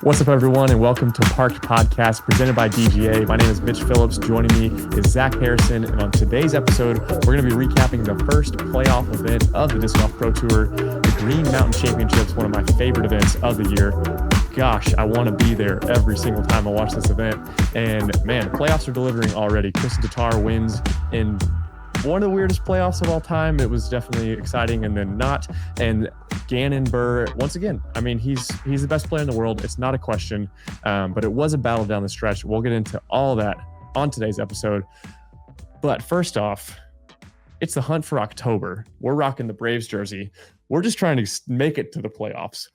What's up, everyone, and welcome to Parked Podcast presented by DGA. My name is Mitch Phillips. Joining me is Zach Harrison, and on today's episode, we're going to be recapping the first playoff event of the Disc Golf Pro Tour, the Green Mountain Championships, one of my favorite events of the year. Gosh, I want to be there every single time I watch this event. And man, the playoffs are delivering already. Chris Tatar wins in one of the weirdest playoffs of all time. It was definitely exciting and then not. And Gannon Buhr, once again, I mean, he's the best player in the world. It's not a question, but it was a battle down the stretch. We'll get into all that on today's episode. But first off, it's the hunt for October. We're rocking the Braves jersey. We're just trying to make it to the playoffs.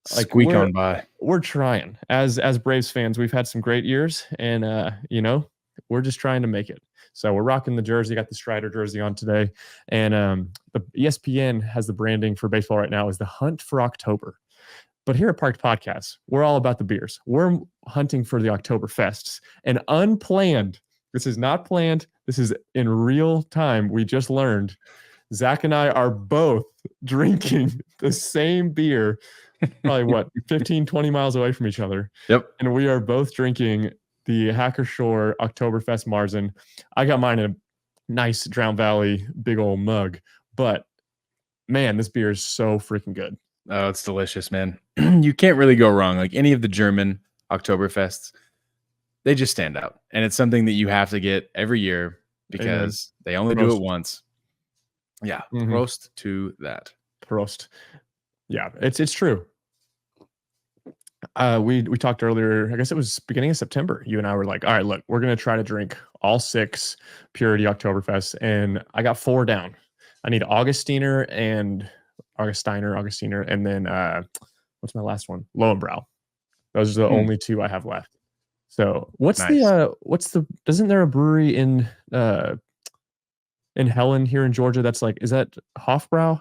Squeak on by. We're trying. As Braves fans, we've had some great years, and we're just trying to make it. So we're rocking the jersey, got the Strider jersey on today. And the ESPN has the branding for baseball right now is the hunt for October. But here at Parked Podcast, we're all about the beers. We're hunting for the Oktoberfests. And unplanned, this is not planned, this is in real time. We just learned Zach and I are both drinking the same beer, probably 15, 20 miles away from each other. Yep. And we are both drinking the Hacker Shore Oktoberfest Marzen. I got mine in a nice Drown Valley big old mug, but man, this beer is so freaking good. Oh, it's delicious, man. You can't really go wrong. Like any of the German Oktoberfests, they just stand out. And it's something that you have to get every year because they only do it once. Yeah. Prost to that. Prost. Yeah, it's true. We talked earlier, I guess it was beginning of September. You and I were like, all right, look, we're going to try to drink all 6 Purity Oktoberfest. And I got 4 down. I need Augustiner, and then what's my last one? Lowenbrau. Those are the only 2 I have left. So isn't there a brewery in Helen here in Georgia that's like, is that Hofbrau?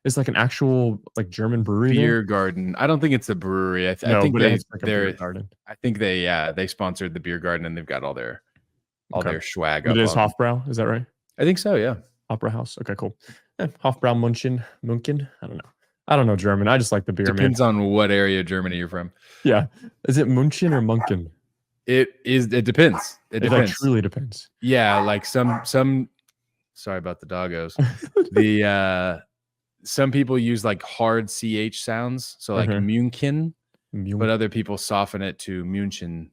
It's like an actual like German brewery. Beer garden. I don't think it's a brewery. I think it's like a beer garden. I think they sponsored the beer garden and they've got all their swag. It is Hofbrau. Is that right? I think so. Yeah. Opera House. Okay, cool. Hofbrau Munchen. I don't know German. I just like the beer. Depends on what area of Germany you're from. Yeah. Is it Munchen or Munchen? It depends. It depends. Like, truly depends. Yeah. Like some, sorry about the doggos. Some people use like hard CH sounds. So like München, but other people soften it to München.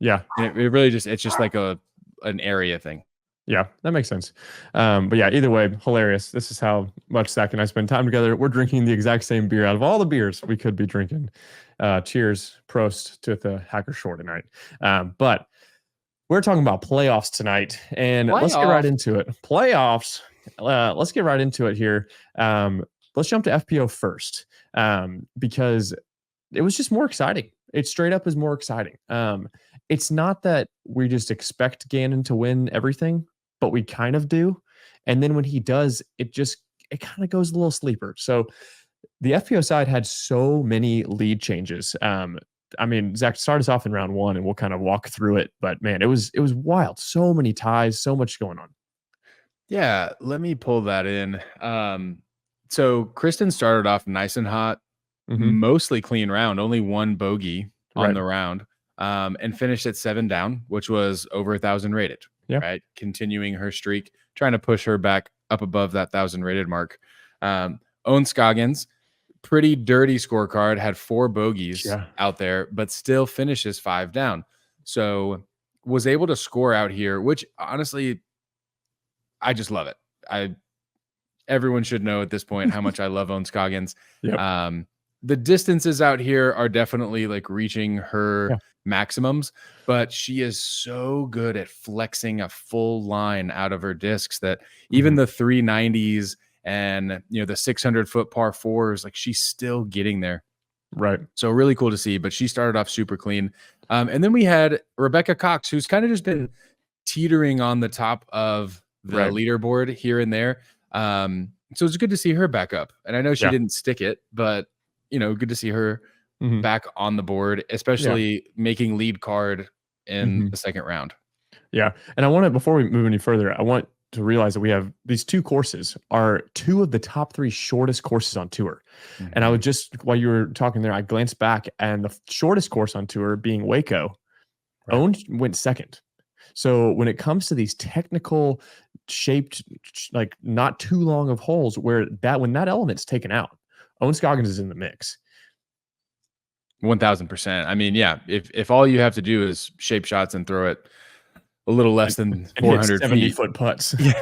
Yeah. And it really it's just like an area thing. Yeah, that makes sense. But yeah, either way, hilarious. This is how much Zach and I spend time together. We're drinking the exact same beer out of all the beers we could be drinking. Cheers, Prost to the Hacker Shore tonight. But we're talking about playoffs tonight, and let's get right into it. Playoffs. Let's get right into it here. Let's jump to FPO first, because it was just more exciting. It straight up is more exciting. It's not that we just expect Gannon to win everything, but we kind of do. And then when he does, it kind of goes a little sleeper. So the FPO side had so many lead changes. I mean, Zach, start us off in round 1 and we'll kind of walk through it. But man, it was wild. So many ties, so much going on. Yeah, let me pull that in. So Kristen started off nice and hot, mostly clean round, only 1 bogey on the round, and finished at 7 down, which was over 1,000 rated. Yeah. Right, continuing her streak, trying to push her back up above that 1,000 rated mark. Owen Scoggins, pretty dirty scorecard, had 4 bogeys out there, but still finishes 5 down. So was able to score out here, which honestly, I just love it. Everyone should know at this point how much I love Owen Scoggins. Yep. The distances out here are definitely like reaching her maximums, but she is so good at flexing a full line out of her discs that even the 390s and the 600-foot par 4s, like she's still getting there. Right. So really cool to see, but she started off super clean. And then we had Rebecca Cox, who's kind of just been teetering on the top of the leaderboard here and there. So it's good to see her back up. And I know she didn't stick it, but good to see her back on the board, especially making lead card in the second round. Yeah. And I want to, before we move any further, I want to realize that we have these two courses are two of the top 3 shortest courses on tour. And I would just, while you were talking there, I glanced back, and the shortest course on tour being Waco, Own went second. So when it comes to these technical shaped, like not too long of holes where when that element's taken out, Owen Scoggins is in the mix. 1000%. I mean, yeah, if all you have to do is shape shots and throw it a little less than 400 feet. 70-foot putts. Yeah.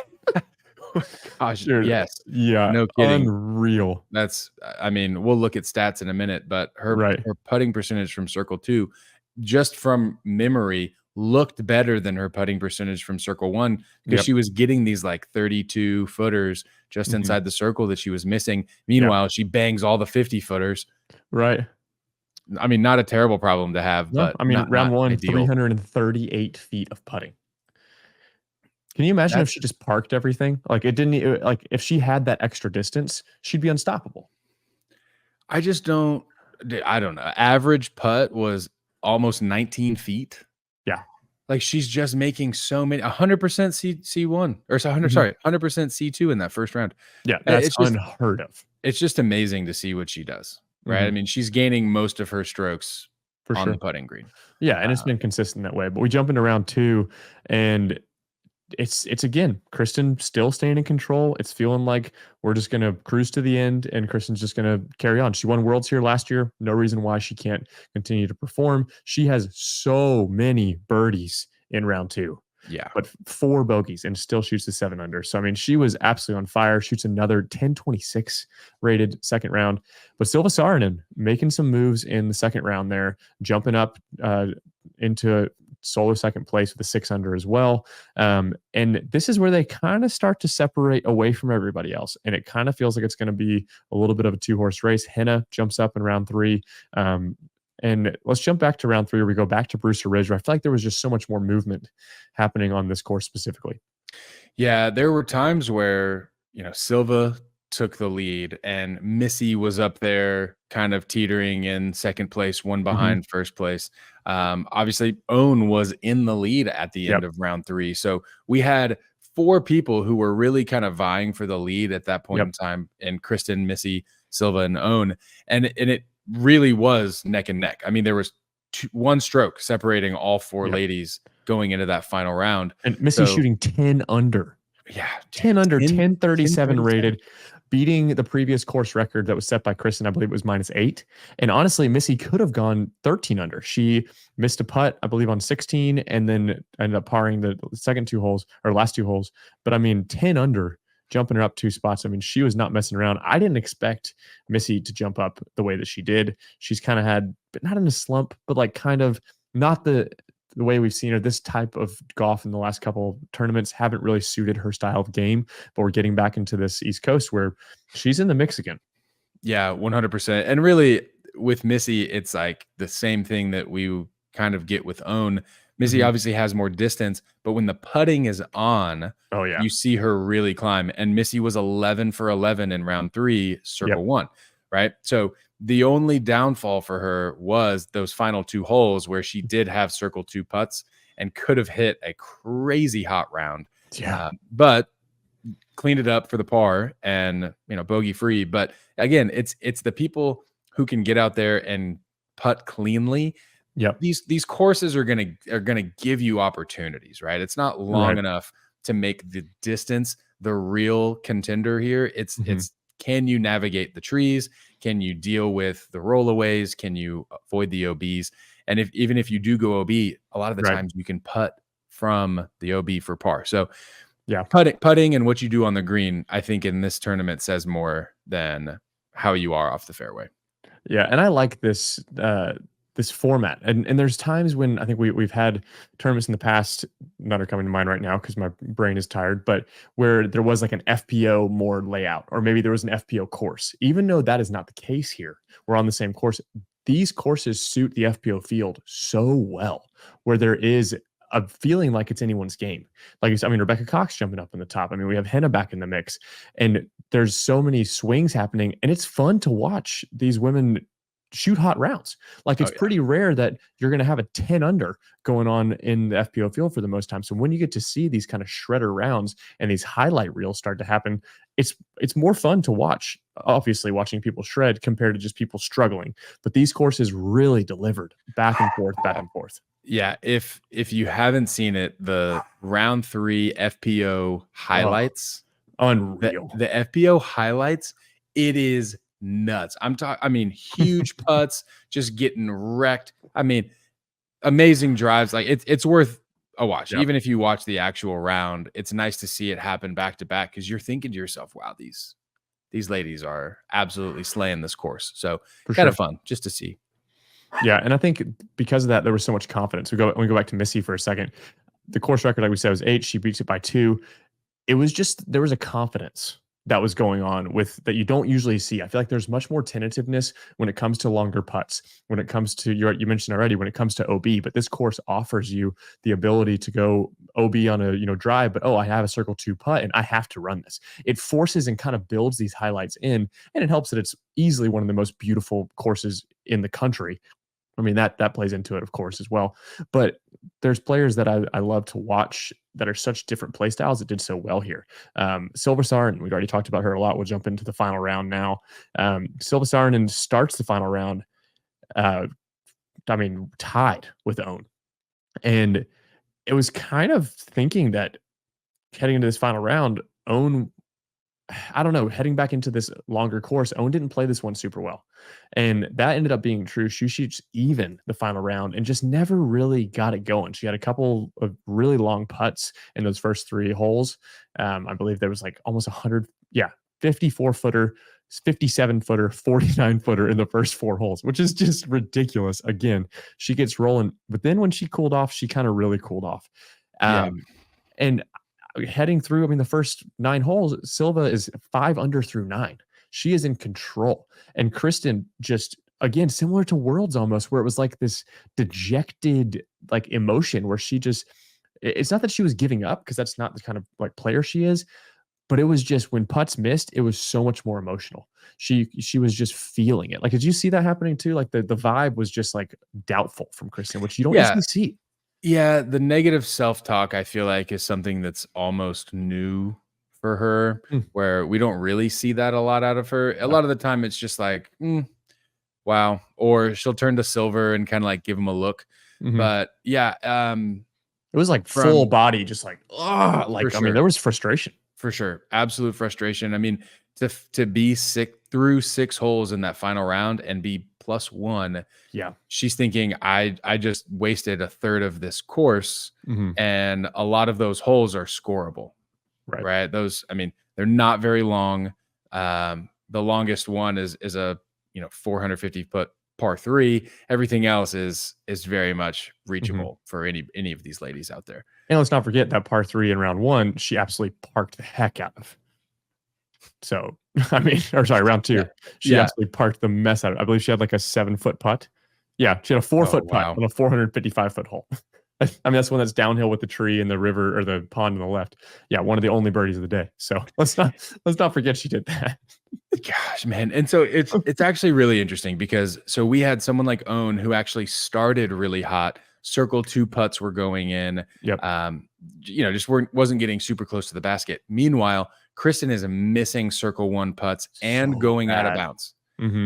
Gosh, Dude, yes. Yeah. No kidding. Unreal. That's, I mean, we'll look at stats in a minute, but her putting percentage from circle 2, just from memory, looked better than her putting percentage from circle 1 because she was getting these like 32 footers just inside the circle that she was missing. Meanwhile, she bangs all the 50 footers. Right. I mean, not a terrible problem to have, but I mean, round one, ideal. 338 feet of putting. Can you imagine if she just parked everything? Like like if she had that extra distance, she'd be unstoppable. I don't know. Average putt was almost 19 feet. Yeah. Like she's just making so many 100% C1 or 100, sorry, 100% C2 in that first round. Yeah. That's unheard of. It's just amazing to see what she does. Right. I mean, she's gaining most of her strokes on the putting green. Yeah. And it's been consistent that way, but we jump into round 2 and it's again, Kristen still staying in control. It's feeling like we're just going to cruise to the end and Kristen's just going to carry on. She won Worlds here last year. No reason why she can't continue to perform. She has so many birdies in round 2. Yeah. But 4 bogeys and still shoots the 7 under. So, I mean, she was absolutely on fire. Shoots another 1026 rated second round. But Silva Saarinen making some moves in the second round there, jumping up into solo second place with a 6 under as well. And this is where they kind of start to separate away from everybody else. And it kind of feels like it's going to be a little bit of a 2-horse race. Henna jumps up in round 3. And let's jump back to round 3 where we go back to Brewster Ridge, where I feel like there was just so much more movement happening on this course specifically. Yeah, there were times where, Silva took the lead and Missy was up there kind of teetering in second place, one behind first place. Obviously, Owen was in the lead at the end of round 3. So we had 4 people who were really kind of vying for the lead at that point in time, and Kristen, Missy, Silva, and Owen. And it really was neck and neck. I mean, there was 1 stroke separating all 4 ladies going into that final round. And Missy shooting 10 under. Yeah. 10 under, 1037 rated, beating the previous course record that was set by Kristen. I believe it was -8. And honestly, Missy could have gone 13 under. She missed a putt, I believe, on 16 and then ended up parring the last 2 holes. But I mean, 10 under, jumping her up 2 spots. I mean, she was not messing around. I didn't expect Missy to jump up the way that she did. She's kind of had, but not in a slump, but like kind of not the way we've seen her. This type of golf in the last couple of tournaments haven't really suited her style of game, but we're getting back into this East Coast where she's in the mix again. Yeah, 100%. And really with Missy, it's like the same thing that we kind of get with Own. Missy obviously has more distance, but when the putting is on, you see her really climb. And Missy was 11 for 11 in round 3, circle 1, right? So the only downfall for her was those final 2 holes where she did have circle 2 putts and could have hit a crazy hot round. Yeah. But cleaned it up for the par and, bogey free. But again, it's the people who can get out there and putt cleanly. Yep. These courses are gonna give you opportunities, right? It's not long enough to make the distance the real contender here. It's can you navigate the trees? Can you deal with the rollaways? Can you avoid the OBs? And even if you do go OB, a lot of the times you can putt from the OB for par. So putting and what you do on the green, I think in this tournament says more than how you are off the fairway. Yeah, and I like this this format. And there's times when I think we've had tournaments in the past, none are coming to mind right now because my brain is tired, but where there was like an FPO more layout, or maybe there was an FPO course. Even though that is not the case here, we're on the same course. These courses suit the FPO field so well, where there is a feeling like it's anyone's game. Like, I mean, Rebecca Cox jumping up in the top. I mean, we have Henna back in the mix, and there's so many swings happening, and it's fun to watch these women shoot hot rounds. Like, Oh it's yeah. pretty rare that you're going to have a 10 under going on in the FPO field for the most time. So when you get to see these kind of shredder rounds and these highlight reels start to happen, it's more fun to watch. Obviously, watching people shred compared to just people struggling. But these courses really delivered back and forth, back and forth. Yeah, if you haven't seen it, the round 3 FPO highlights, Unreal. the FPO highlights, it is nuts. I mean, huge putts, just getting wrecked. I mean, amazing drives. Like, it's worth a watch. Yep. Even if you watch the actual round, it's nice to see it happen back to back, because you're thinking to yourself, wow, these ladies are absolutely slaying this course. So kind of fun just to see. Yeah, and I think because of that, there was so much confidence. We go back to Missy for a second. The course record, like we said, was 8. She beats it by 2. It was just, there was a confidence that was going on with that you don't usually see. I feel like there's much more tentativeness when it comes to longer putts. When it comes to you mentioned already, when it comes to OB, but this course offers you the ability to go OB on a drive, but I have a circle 2 putt and I have to run this. It forces and kind of builds these highlights in, and it helps that it's easily one of the most beautiful courses in the country. I mean, that plays into it, of course, as well. But there's players that I love to watch that are such different play styles that did so well here. Silva Saarinen, we've already talked about her a lot. We'll jump into the final round now. Silva Saarinen starts the final round, tied with Own. And it was kind of thinking that heading into this final round, Own, I don't know, heading back into this longer course, Owen didn't play this one super well. And that ended up being true. She shoots even the final round and just never really got it going. She had a couple of really long putts in those first 3 holes. I believe there was like almost 54 footer, 57 footer, 49 footer in the first 4 holes, which is just ridiculous. Again, she gets rolling. But then when she cooled off, she kind of really cooled off. And heading through, the first 9 holes, Silva is 5 under through 9. She is in control. And Kristen, just again, similar to Worlds almost, where it was like this dejected like emotion where she just, it's not that she was giving up, because that's not the kind of like player she is, but it was just when putts missed, it was so much more emotional. She was just feeling it. Like, did you see that happening too? Like the vibe was just like doubtful from Kristen, which you don't usually see. Yeah, the negative self-talk, I feel like, is something that's almost new for her, where we don't really see that a lot out of her. A lot of the time, it's just like, wow. Or she'll turn to Silver and kind of like give him a look. But yeah, it was like full body, just like, there was frustration. For sure. Absolute frustration. I mean, to be through 6 holes in that final round and be +1. Yeah. She's thinking, I just wasted a third of this course, and a lot of those holes are scoreable. Right. Those, they're not very long. The longest one is a 450 foot par 3. Everything else is very much reachable for any of these ladies out there. And let's not forget that par 3 in round 1, she absolutely parked the heck out of. So, round 2, she absolutely parked the mess out of it. I believe she had like a 7-foot putt. Yeah, she had a 4-foot putt on a 455-foot hole. That's one that's downhill with the tree and the river or the pond on the left. Yeah, one of the only birdies of the day. So let's not forget she did that. Gosh, man. And so it's actually really interesting, because we had someone like Own who actually started really hot. Circle 2 putts were going in. Yep. Just wasn't getting super close to the basket. Meanwhile, Kristen is missing circle 1 putts and going out of bounds.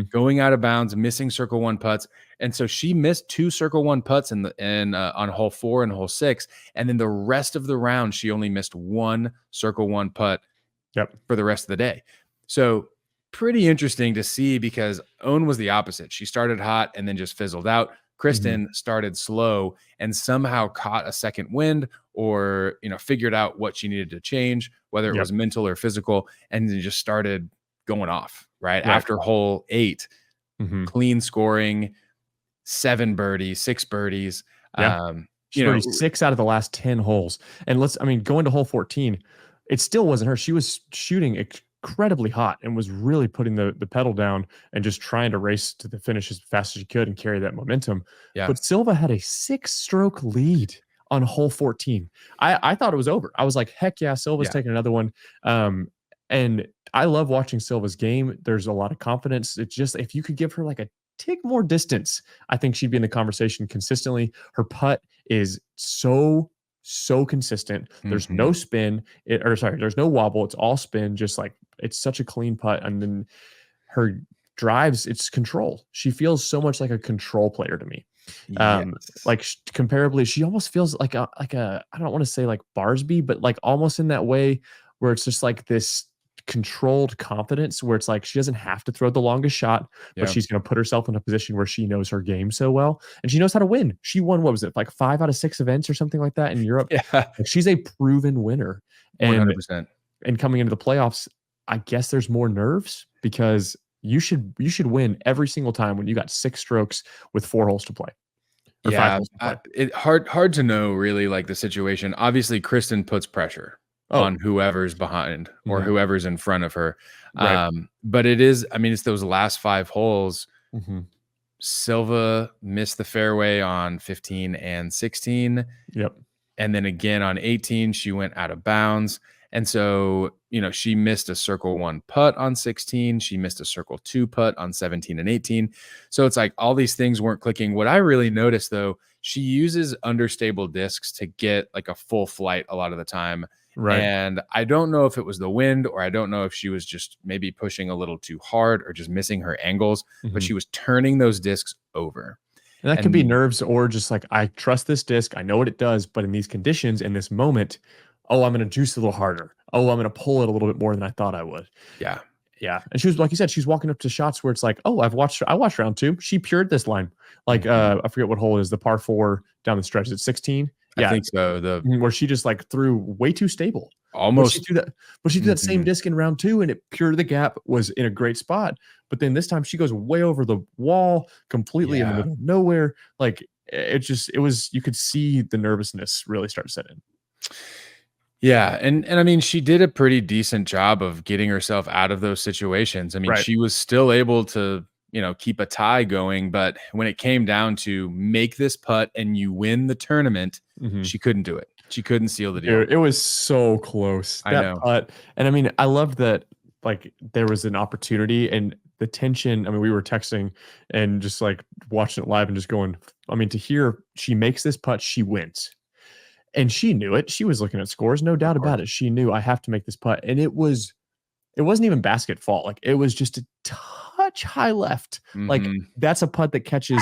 Going out of bounds, missing circle 1 putts. And so she missed 2 circle 1 putts on hole 4 and hole 6. And then the rest of the round, she only missed 1 circle 1 putt for the rest of the day. So pretty interesting to see, because Own was the opposite. She started hot and then just fizzled out. Kristen started slow and somehow caught a second wind, or, figured out what she needed to change, whether it was mental or physical, and then just started going off right after hole 8. Clean scoring, 7 birdies, 6 birdies. She birdied 6 out of the last 10 holes. And going to hole 14, it still wasn't her. She was shooting incredibly hot and was really putting the pedal down and just trying to race to the finish as fast as she could and carry that momentum. But Silva had a 6-stroke lead on hole 14. I thought it was over. I was like, heck yeah, Silva's taking another one. And I love watching Silva's game. There's a lot of confidence. It's just, if you could give her like a tick more distance, I think she'd be in the conversation consistently. Her putt is so consistent. There's no spin, there's no wobble. It's all spin. Just like it's such a clean putt, and then her drives, it's control. She feels so much like a control player to me. Yes. Like comparably, she almost feels like a I don't want to say like Barsby, but like almost in that way where it's just like this controlled confidence where it's like she doesn't have to throw the longest shot, but Yeah. she's going to put herself in a position where she knows her game so well and she knows how to win. She won, what was it, like 5 out of 6 events or something like that in Europe. Yeah. Like she's a proven winner. And 100%. coming into the playoffs, I guess there's more nerves because you should win every single time when you got 6 strokes with 4 holes to play. Or 5 Yeah, holes to play. it hard to know really like the situation. Obviously, Kristen puts pressure on whoever's behind or whoever's in front of her. Right. But it is, I mean, it's those last 5 holes. Silva missed the fairway on 15 and 16. Yep. And then again on 18, she went out of bounds. And so, she missed a circle 1 putt on 16. She missed a circle 2 putt on 17 and 18. So it's like all these things weren't clicking. What I really noticed, though, she uses understable discs to get like a full flight a lot of the time. Right. And I don't know if it was the wind or I don't know if she was just maybe pushing a little too hard or just missing her angles, but she was turning those discs over. And that could be nerves or just like, I trust this disc. I know what it does, but in these conditions, in this moment, I'm going to juice a little harder. I'm going to pull it a little bit more than I thought I would. Yeah. Yeah. And she was, like you said, she's walking up to shots where it's like, I watched round 2. She pured this line. Like, I forget what hole it is, the par 4 down the stretch. Is it 16? Yeah. I think so. Where she just like threw way too stable. Almost. But she did that same disc in round 2 and it pured the gap, was in a great spot. But then this time she goes way over the wall, completely in the middle of nowhere. Like you could see the nervousness really start to set in. Yeah. And I mean, she did a pretty decent job of getting herself out of those situations. I mean, she was still able to, keep a tie going, but when it came down to make this putt and you win the tournament, she couldn't do it. She couldn't seal the deal. It was so close. I know. Putt. And I mean, I love that like there was an opportunity and the tension. I mean, we were texting and just like watching it live and just going, I mean, to hear she makes this putt, she wins. And she knew it. She was looking at scores, no doubt about it. She knew I have to make this putt. And it wasn't even basket fault. Like it was just a touch high left. Like that's a putt that catches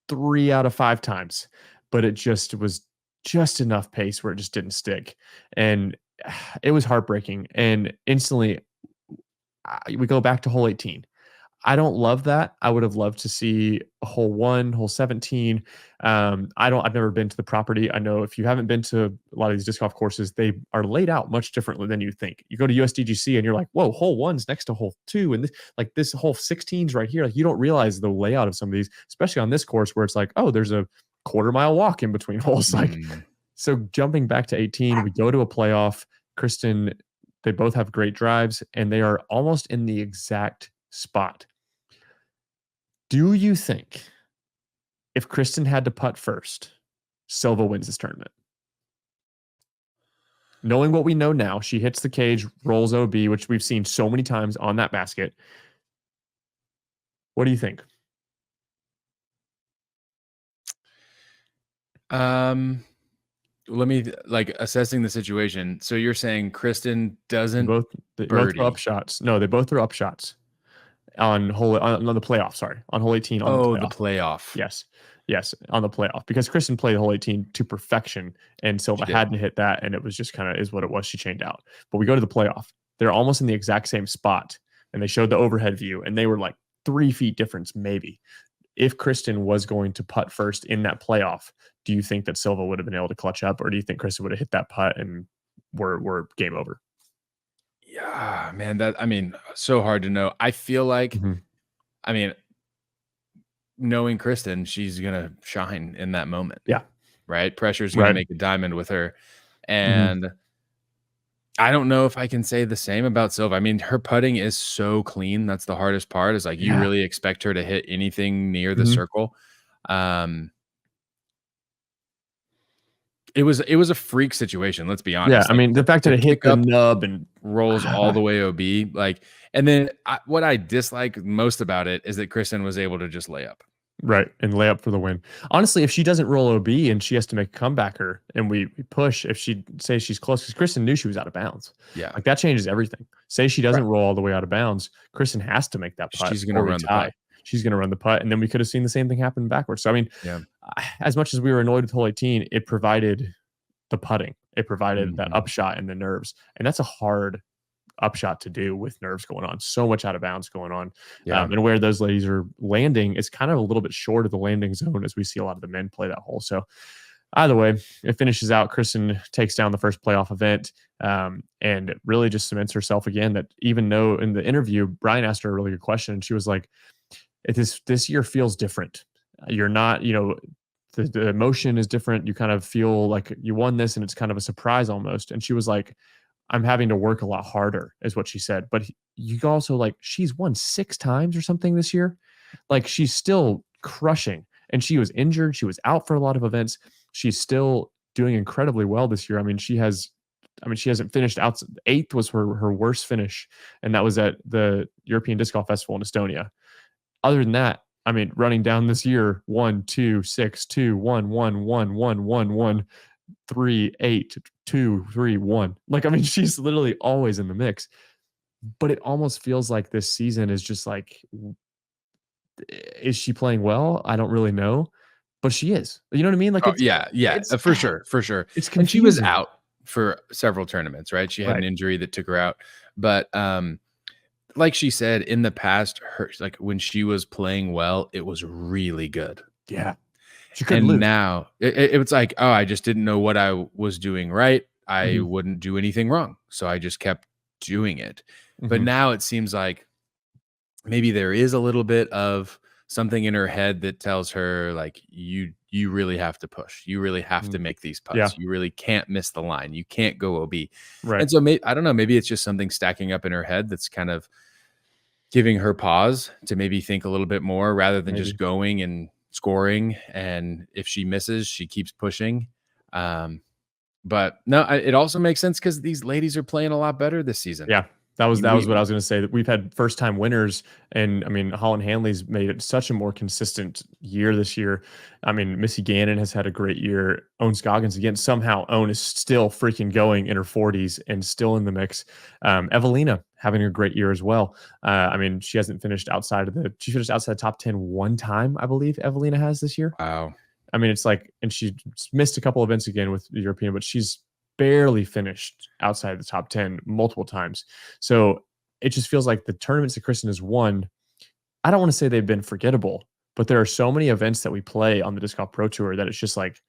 3 out of 5 times, but it just was just enough pace where it just didn't stick. And it was heartbreaking. And instantly we go back to hole 18. I don't love that. I would have loved to see hole 1, hole 17. I've never been to the property. I know if you haven't been to a lot of these disc golf courses, they are laid out much differently than you think. You go to USDGC and you're like, whoa, hole 1's next to hole 2. And this hole 16's right here. Like you don't realize the layout of some of these, especially on this course where it's like, oh, there's a quarter-mile walk in between holes. Like, so jumping back to 18, we go to a playoff. Kristen, they both have great drives and they are almost in the exact spot. Do you think if Kristen had to putt first, Silva wins this tournament? Knowing what we know now, she hits the cage, rolls OB, which we've seen so many times on that basket. What do you think? Let me assessing the situation. So you're saying Kristen doesn't they both throw up shots. No, they both throw up shots. On the playoff, sorry. On hole 18 on the playoff. Yes, on the playoff. Because Kristen played hole 18 to perfection and Silva hadn't hit that and it was just kind of is what it was. She chained out. But we go to the playoff. They're almost in the exact same spot and they showed the overhead view and they were like 3 feet difference maybe. If Kristen was going to putt first in that playoff, do you think that Silva would have been able to clutch up or do you think Kristen would have hit that putt and we're game over? Yeah, man, so hard to know. I feel like, knowing Kristen, she's going to shine in that moment. Yeah. Right? Pressure's going to make a diamond with her. And I don't know if I can say the same about Silva. I mean, her putting is so clean. That's the hardest part is like, you really expect her to hit anything near the circle. It was a freak situation. Let's be Yeah, honest. I Like mean, the fact that the it hit the pickup nub and rolls all the way OB, like, and then what I dislike most about it is that Kristen was able to just lay up. right, and lay up for the win. Honestly, if she doesn't roll OB and she has to make a comebacker and we push, if she says she's close, because Kristen knew she was out of bounds. Yeah, Like that changes everything. Say she doesn't right. roll all the way out of bounds, Kristen has to make that putt She's gonna or we run the tie. putt. She's going to run the putt, and then we could have seen the same thing happen backwards. So I mean, Yeah. as much as we were annoyed with hole 18, it provided the putting. It provided that Mhm. upshot and the nerves, and that's a hard upshot to do with nerves going on, so much out of bounds going on. Yeah. And where those ladies are landing is kind of a little bit short of the landing zone as we see a lot of the men play that hole. So either way, it finishes out. Kristen takes down the first playoff event, and really just cements herself again. That even though in the interview, Brian asked her a really good question, and she was like, this year feels different. You're not, the emotion is different. You kind of feel like you won this and it's kind of a surprise almost." And she was like, "I'm having to work a lot harder," is what she said. But you also, like, she's won 6 times or something this year. Like, she's still crushing, and she was injured. She was out for a lot of events. She's still doing incredibly well this year. She hasn't finished out. Eighth was her worst finish, and that was at the European Disc Golf Festival in Estonia. Other than that, running down this year, 1, 2, 6, 2, 1, 1, 1, 1, 1, 1, 3, 8, 2, 3, 1. Like, she's literally always in the mix. But it almost feels like this season is just like, is she playing well? I don't really know, but she is. You know what I mean? Like Oh, yeah, yeah, it's for sure, for sure. it's And she was confusing. out for several tournaments, right? She had an Right. injury that took her out, but, like she said, in the past, like, when she was playing well, it was really good. Yeah. She couldn't And lose. now it was like, "Oh, I just didn't know what I was doing right. I Mhm. wouldn't do anything wrong." So I just kept doing it. But Mhm. now it seems like maybe there is a little bit of something in her head that tells her, like, you really have to push. You really have to Mm. make these Yeah. putts. You really can't miss the line. You can't go OB. Right. And so I don't know, maybe it's just something stacking up in her head that's kind of giving her pause to maybe think a little bit more rather than just Maybe. going and scoring. And if she misses, she keeps pushing. Um, but no, it also makes sense because these ladies are playing a lot better this season. Yeah, that was We what I was gonna say, that we've had first time winners, and Holland Hanley's made it such a more consistent year this year. Missy Gannon has had a great year. Owen Scoggins again, somehow Owen is still freaking going in her 40s and still in the mix. Evelina having a great year as well. She hasn't finished outside of she finished outside the top 10 one time, I believe Evelina has this year. wow. It's like, and she missed a couple events again with the European, but she's barely finished outside the top 10 multiple times. So it just feels like the tournaments that Kristen has won, I don't want to say they've been forgettable, but there are so many events that we play on the Disc Golf Pro Tour that it's just like,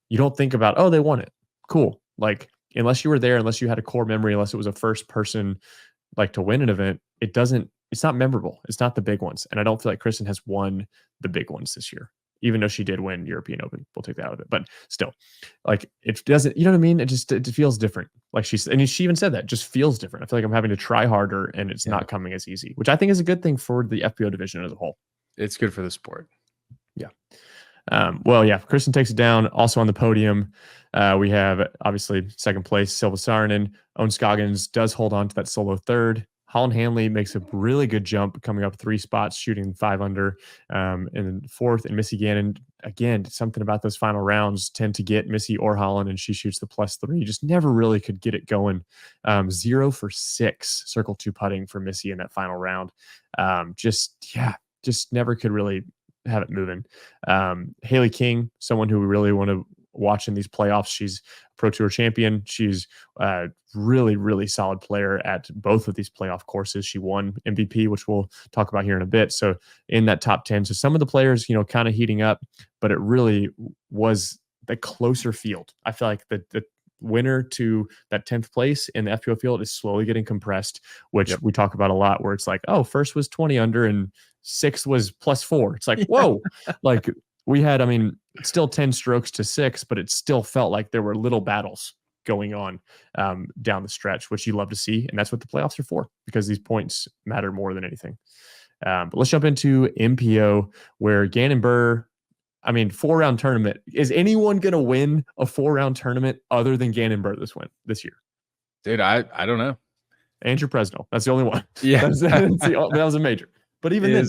you don't think about, oh, they won it. Cool. Like, unless you were there, unless you had a core memory, unless it was a first person, like, to win an event, it's not memorable. It's not the big ones. And I don't feel like Kristen has won the big ones this year, even though she did win European Open. We'll take that out of it. But still, like, it doesn't, you know what I mean? It feels different. Like, she even said that, just feels different. I feel like I'm having to try harder and it's Yeah. not coming as easy, which I think is a good thing for the FPO division as a whole. It's good for the sport. Yeah. Well, yeah, Kristen takes it down. Also on the podium, we have obviously second place, Silva Saarinen. Owen Scoggins does hold on to that solo third. Holland Hanley makes a really good jump, coming up 3 spots, shooting 5 under. And then fourth, and Missy Gannon, again, something about those final rounds tend to get Missy or Holland, and she shoots the +3. Just never really could get it going. 0 for 6 circle 2 putting for Missy in that final round. Just never could really have it moving. Haley King, someone who we really want to watch in these playoffs. She's Pro Tour champion. She's a really, really solid player at both of these playoff courses. She won MVP, which we'll talk about here in a bit. So in that top 10. So some of the players, kind of heating up, but it really was the closer field. I feel like the winner to that 10th place in the FPO field is slowly getting compressed, which we talk about a lot, where it's like, oh, first was 20 under and 6th was +4. It's like, whoa, like we had, still 10 strokes to 6, but it still felt like there were little battles going on down the stretch, which you love to see. And that's what the playoffs are for, because these points matter more than anything. But let's jump into MPO, where Gannon Burr I mean, 4-round tournament. Is anyone going to win a 4-round tournament other than Gannon Burr this year? Dude, I don't know. Andrew Presnell. That's the only one. Yeah. that was a major. But even then,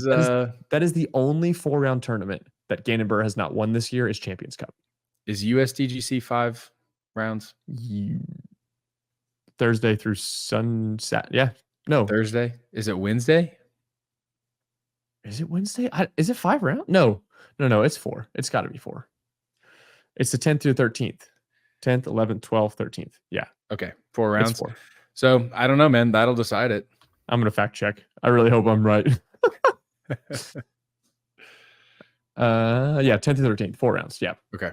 that is the only 4-round tournament that Gannon Burr has not won this year is Champions Cup. Is USDGC 5 rounds? Thursday through sunset. Yeah. No. Thursday? Is it Wednesday? Is it Wednesday? Is it 5 rounds? No. It's 4. It's got to be 4. It's the 10th through 13th. 10th, 11th, 12th, 13th. Yeah. Okay. 4 rounds. It's 4. So I don't know, man. That'll decide it. I'm going to fact check. I really hope I'm right. Yeah, 10th through 13th, 4 rounds. Yeah. Okay.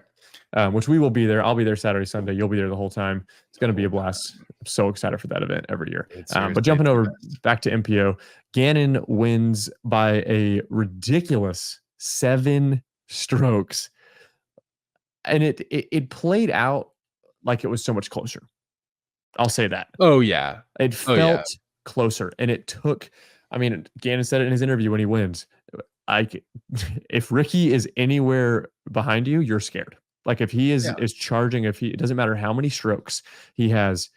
Which we will be there. I'll be there Saturday, Sunday. You'll be there the whole time. It's going to be a blast. I'm so excited for that event every year. But jumping over back to MPO, Gannon wins by a ridiculous 7 strokes. And it played out like it was so much closer. I'll say that. Oh, yeah. It felt closer. And it took, I mean, Gannon said it in his interview when he wins. If Ricky is anywhere behind you, you're scared. Like if he is charging, it doesn't matter how many strokes he has,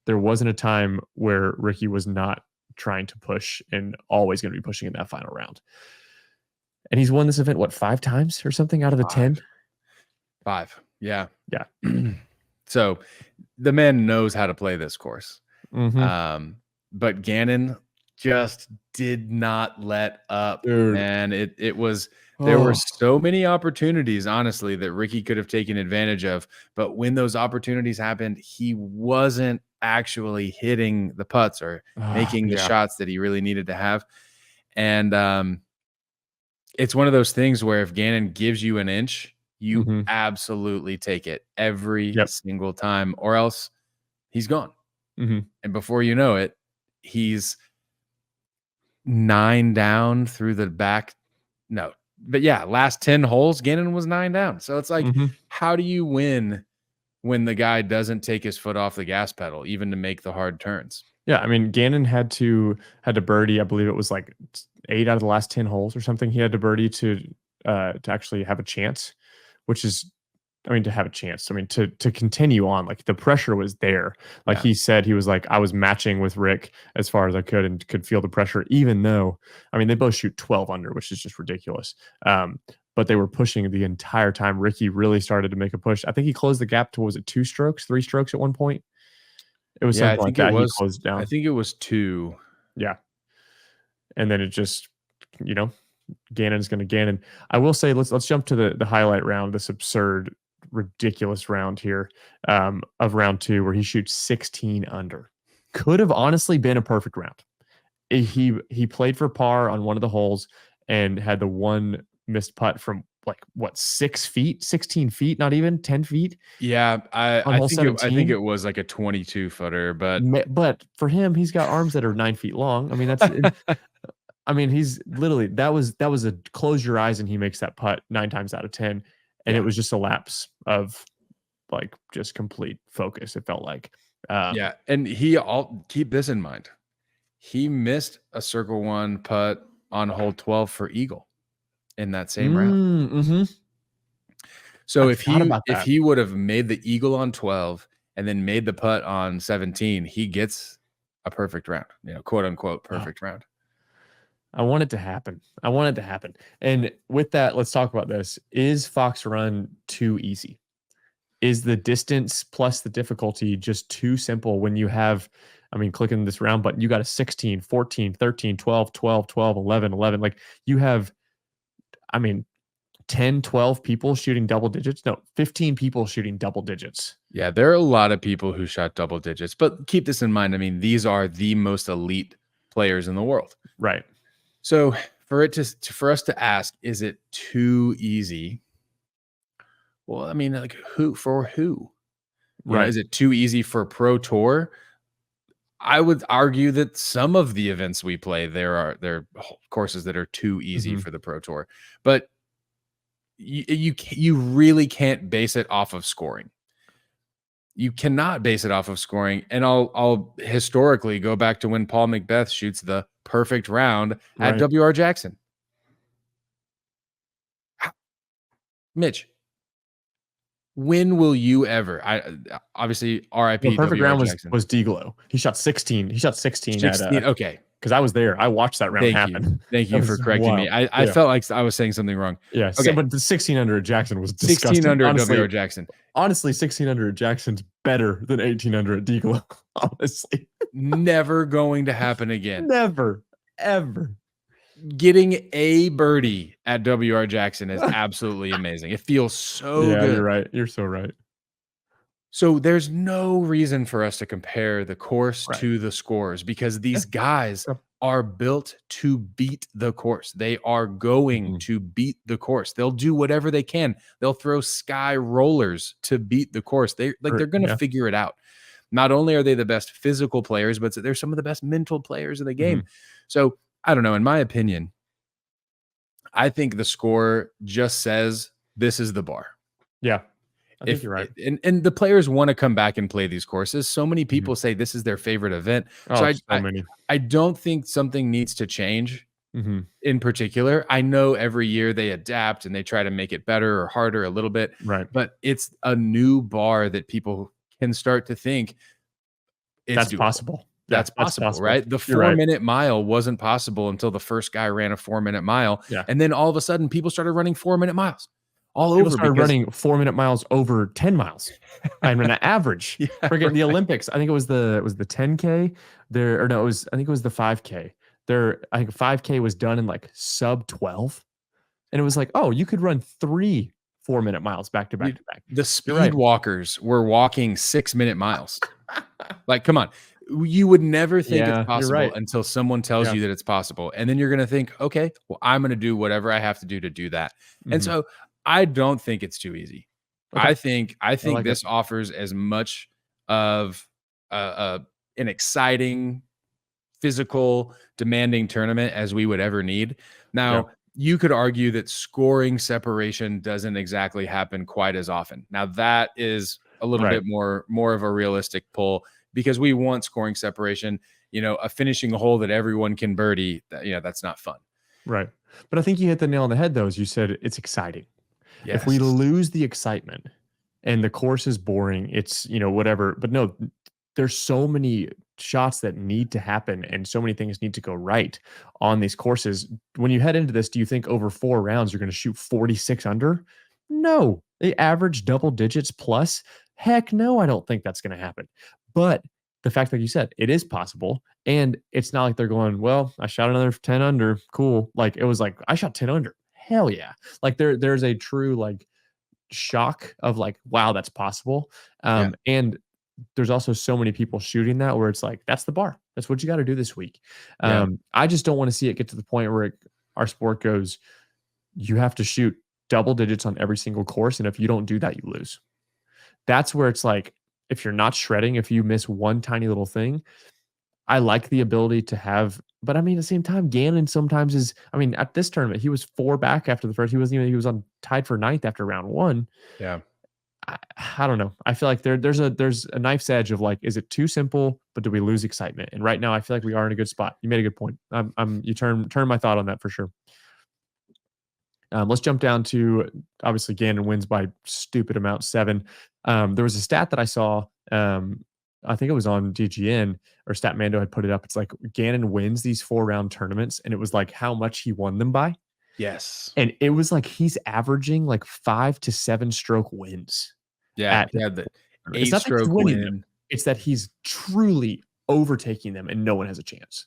there wasn't a time where Ricky was not trying to push and always going to be pushing in that final round. And he's won this event, 5 times or something out of the 10? 5. Yeah. Yeah. So the man knows how to play this course. Mm-hmm. But Gannon just did not let up. Dude. And it was, there were so many opportunities, honestly, that Ricky could have taken advantage of. But when those opportunities happened, he wasn't actually hitting the putts or making the shots that he really needed to have. And it's one of those things where if Gannon gives you an inch, you absolutely take it every single time, or else he's gone. And before you know it, he's 9 down through the back. No, but yeah, last 10 holes, Gannon was 9 down. So it's like, how do you win when the guy doesn't take his foot off the gas pedal, even to make the hard turns? Yeah, I mean, Gannon had to birdie. I believe it was like 8 out of the last 10 holes or something. He had to birdie to actually have a chance, which is, I mean, to have a chance. I mean, to continue on, like the pressure was there. Like he said, he was like, I was matching with Rick as far as I could and could feel the pressure, even though, I mean, they both shoot 12 under, which is just ridiculous. But they were pushing the entire time. Ricky really started to make a push. I think he closed the gap to, was it 2 strokes, 3 strokes at one point? It was something like that. He closed down. I think it was 2. Yeah. And then it just, Gannon's going to Gannon. I will say, let's jump to the highlight round, this absurd, ridiculous round here of round 2, where he shoots 16 under. Could have honestly been a perfect round. He played for par on one of the holes and had the one missed putt from 6 feet, 16 feet, not even 10 feet. Yeah, I think it was like a 22 footer, but for him, he's got arms that are 9 feet long. I mean, that's I mean, he's literally, that was a close your eyes and he makes that putt 9 times out of 10. And it was just a lapse of just complete focus. It felt like, and keep this in mind. He missed a circle 1 putt on hole 12 for eagle in that same round. So if he would have made the eagle on 12 and then made the putt on 17, he gets a perfect round, quote unquote perfect round. I want it to happen. And with that, let's talk about this. Is Fox Run too easy? Is the distance plus the difficulty just too simple when you have, I mean, clicking this round button, you got a 16, 14, 13, 12, 12, 12, 11, 11. Like you have, I mean, 10, 12 people shooting double digits. No, 15 people shooting double digits. Yeah, there are a lot of people who shot double digits, but keep this in mind. I mean, these are the most elite players in the world. Right. So for us to ask, is it too easy? Well, I mean, like who? Right. Is it too easy for Pro Tour? I would argue that some of the events we play, there are courses that are too easy for the Pro Tour, but you really can't base it off of scoring. You cannot base it off of scoring. And I'll historically go back to when Paul Macbeth shoots the perfect round at WR Jackson. Mitch, when will you ever? Obviously RIP The perfect W.R. round Jackson. was D-Glow. He shot 16. He shot 16 at 16. Okay. because I was there. I watched that round Thank you. happen. Thank That you for was correcting me. wild. I Yeah. felt like I was saying something wrong. Yeah. Okay. But the 16 under at Jackson was 16 disgusting. under at Honestly, W.R. Jackson. Honestly, 16 under at Jackson's better than 18 under at D-Glow. Honestly. Never going to happen again. Never, ever. Getting a birdie at W.R. Jackson is absolutely amazing. It feels so good. You're right. You're so right. So there's no reason for us to compare the course to the scores because these guys are built to beat the course. They are going to beat the course. They'll do whatever they can. They'll throw sky rollers to beat the course. They're going to figure it out. Not only are they the best physical players, but they're some of the best mental players in the game. So I don't know. In my opinion, I think the score just says this is the bar. Yeah. I think you're right. And the players want to come back and play these courses. So many people say this is their favorite event. Oh, so I don't think something needs to change in particular. I know every year they adapt and they try to make it better or harder a little bit. Right. But it's a new bar that people can start to think that's possible. That's possible, right? The 4-minute mile wasn't possible until the first guy ran a 4-minute mile. Yeah. And then all of a sudden people started running 4-minute miles. People started running 4-minute miles over 10 miles. I mean, an average. Forget the Olympics. I think it was the 10K there, or no, I think it was the 5K. I think 5K was done in like sub 12. And it was like, oh, you could run 3 4-minute miles back to back to back. The speed walkers were walking 6-minute miles. Like, come on. You would never think it's possible until someone tells you that it's possible. And then you're going to think, okay, well, I'm going to do whatever I have to do that. And so I don't think it's too easy. Okay. I think this offers as much of an exciting, physical, demanding tournament as we would ever need. Now, you could argue that scoring separation doesn't exactly happen quite as often. Now, that is a little bit more of a realistic pull because we want scoring separation. You know, a finishing hole that everyone can birdie, that's not fun. Right. But I think you hit the nail on the head, though, as you said, it's exciting. Yes. If we lose the excitement and the course is boring, it's, whatever. But no, there's so many shots that need to happen and so many things need to go right on these courses. When you head into this, do you think over 4 rounds you're going to shoot 46 under? No. They average double digits plus. Heck no, I don't think that's going to happen. But the fact that you said it is possible, and it's not like they're going, well, I shot another 10 under. Cool. Like it was like, I shot 10 under. Hell yeah. Like there's a true like shock of like, wow, that's possible. And there's also so many people shooting that where it's like, that's the bar. That's what you got to do this week. I just don't want to see it get to the point where our sport goes, you have to shoot double digits on every single course. And if you don't do that, you lose. That's where it's like, if you're not shredding, if you miss one tiny little thing, I like the ability to have, but I mean, at the same time, Gannon sometimes is, at this tournament, he was 4 back after the first. He was on tied for 9th after round 1. Yeah. I don't know. I feel like there's a knife's edge of like, is it too simple, but do we lose excitement? And right now I feel like we are in a good spot. You made a good point. You turn my thought on that for sure. Let's jump down to, obviously Gannon wins by stupid amount, 7. There was a stat that I saw, I think it was on DGN or Statmando had put it up. It's like Gannon wins these 4-round tournaments, and it was like how much he won them by. Yes. And it was like he's averaging like 5 to 7 stroke wins. Yeah. The 8-stroke win. It's that he's truly overtaking them and no one has a chance.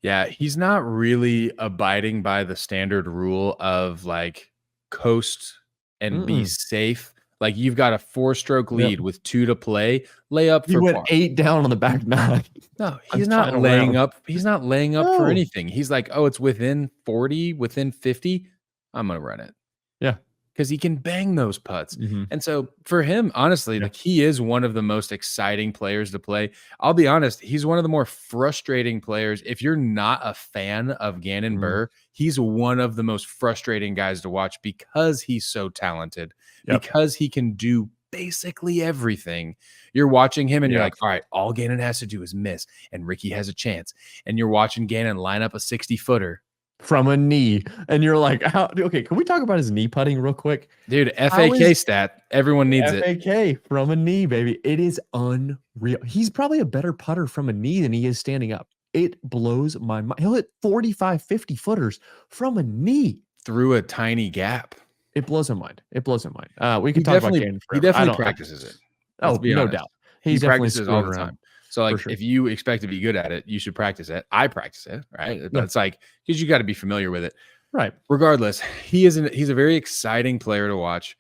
Yeah. He's not really abiding by the standard rule of like coast and be safe. Like you've got a 4-stroke lead with 2 to play, lay up for He went par. 8 down on the back 9. No, he's not laying up. He's not laying up for anything. He's like, oh, it's within 40, within 50. I'm going to run it. Yeah. Because he can bang those putts. And so for him, honestly, like he is one of the most exciting players to play. I'll be honest, he's one of the more frustrating players. If you're not a fan of Gannon Buhr, he's one of the most frustrating guys to watch because he's so talented, because he can do basically everything. You're watching him and you're like, all right, all Gannon has to do is miss and Ricky has a chance. And you're watching Gannon line up a 60-footer from a knee. And you're like, how? Okay, can we talk about his knee putting real quick? Dude, How FAK is stat. Everyone needs it. FAK from a knee, baby? It is unreal. He's probably a better putter from a knee than he is standing up. It blows my mind. He'll hit 45, 50 footers from a knee. Through a tiny gap. It blows my mind. It blows my mind. We can talk about Gannon forever. He definitely practices it. Oh, no doubt. He He's definitely practices all the screwing time. around. So like, sure. if you expect to be good at it, you should practice it. I practice it, right? But it's like, because you got to be familiar with it. Right. Regardless, he's a very exciting player to watch.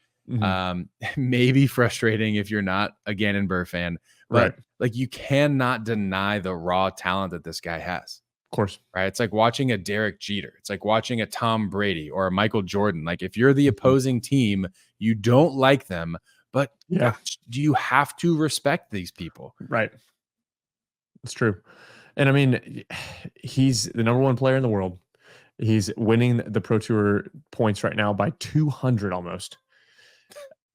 Maybe frustrating if you're not a Gannon Burr fan, but like, you cannot deny the raw talent that this guy has. Of course. Right. It's like watching a Derek Jeter. It's like watching a Tom Brady or a Michael Jordan. Like, if you're the opposing team, you don't like them, but gosh, do you have to respect these people? Right. It's true. And I mean, he's the number one player in the world. He's winning the Pro Tour points right now by 200 almost.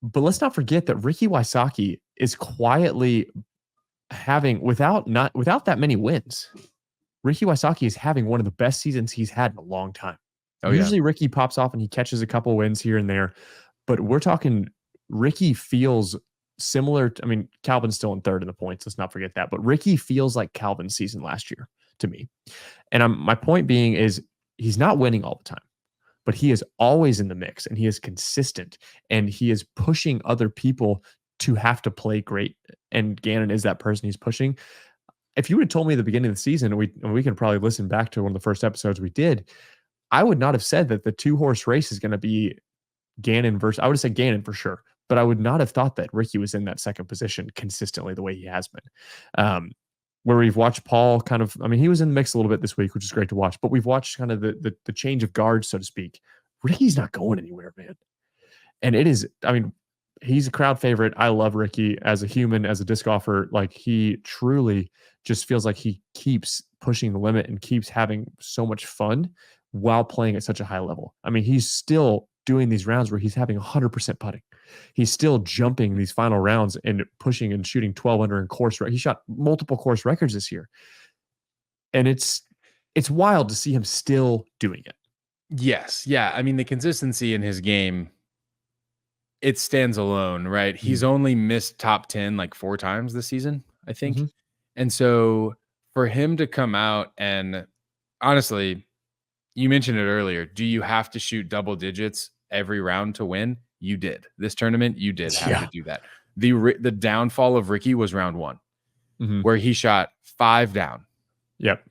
But let's not forget that Ricky Wysocki is quietly having, without that many wins, Ricky Wysocki is having one of the best seasons he's had in a long time. Usually Ricky pops off and he catches a couple wins here and there, but we're talking Ricky feels similar. I mean, Calvin's still in third in the points. Let's not forget that. But Ricky feels like Calvin's season last year to me. And my point being is he's not winning all the time, but he is always in the mix and he is consistent and he is pushing other people to have to play great. And Gannon is that person he's pushing. If you would have told me at the beginning of the season, we can probably listen back to one of the first episodes we did, I would not have said that the 2-horse race is going to be Gannon versus, I would have said Gannon for sure, but I would not have thought that Ricky was in that second position consistently the way he has been. Where we've watched Paul kind of, I mean, he was in the mix a little bit this week, which is great to watch, but we've watched kind of the change of guards, so to speak. Ricky's not going anywhere, man. And it is, I mean, he's a crowd favorite. I love Ricky as a human, as a disc golfer. Like, he truly just feels like he keeps pushing the limit and keeps having so much fun while playing at such a high level. I mean, he's still doing these rounds where he's having 100% putting. He's still jumping these final rounds and pushing and shooting 12 under in course. He shot multiple course records this year. And it's wild to see him still doing it. Yes. Yeah. I mean, the consistency in his game, it stands alone, right? He's only missed top 10 like 4 times this season, I think. And so for him to come out and, honestly, you mentioned it earlier, do you have to shoot double digits every round to win? You did. This tournament, you did have to do that. The downfall of Ricky was round 1, where he shot 5 down. Yep.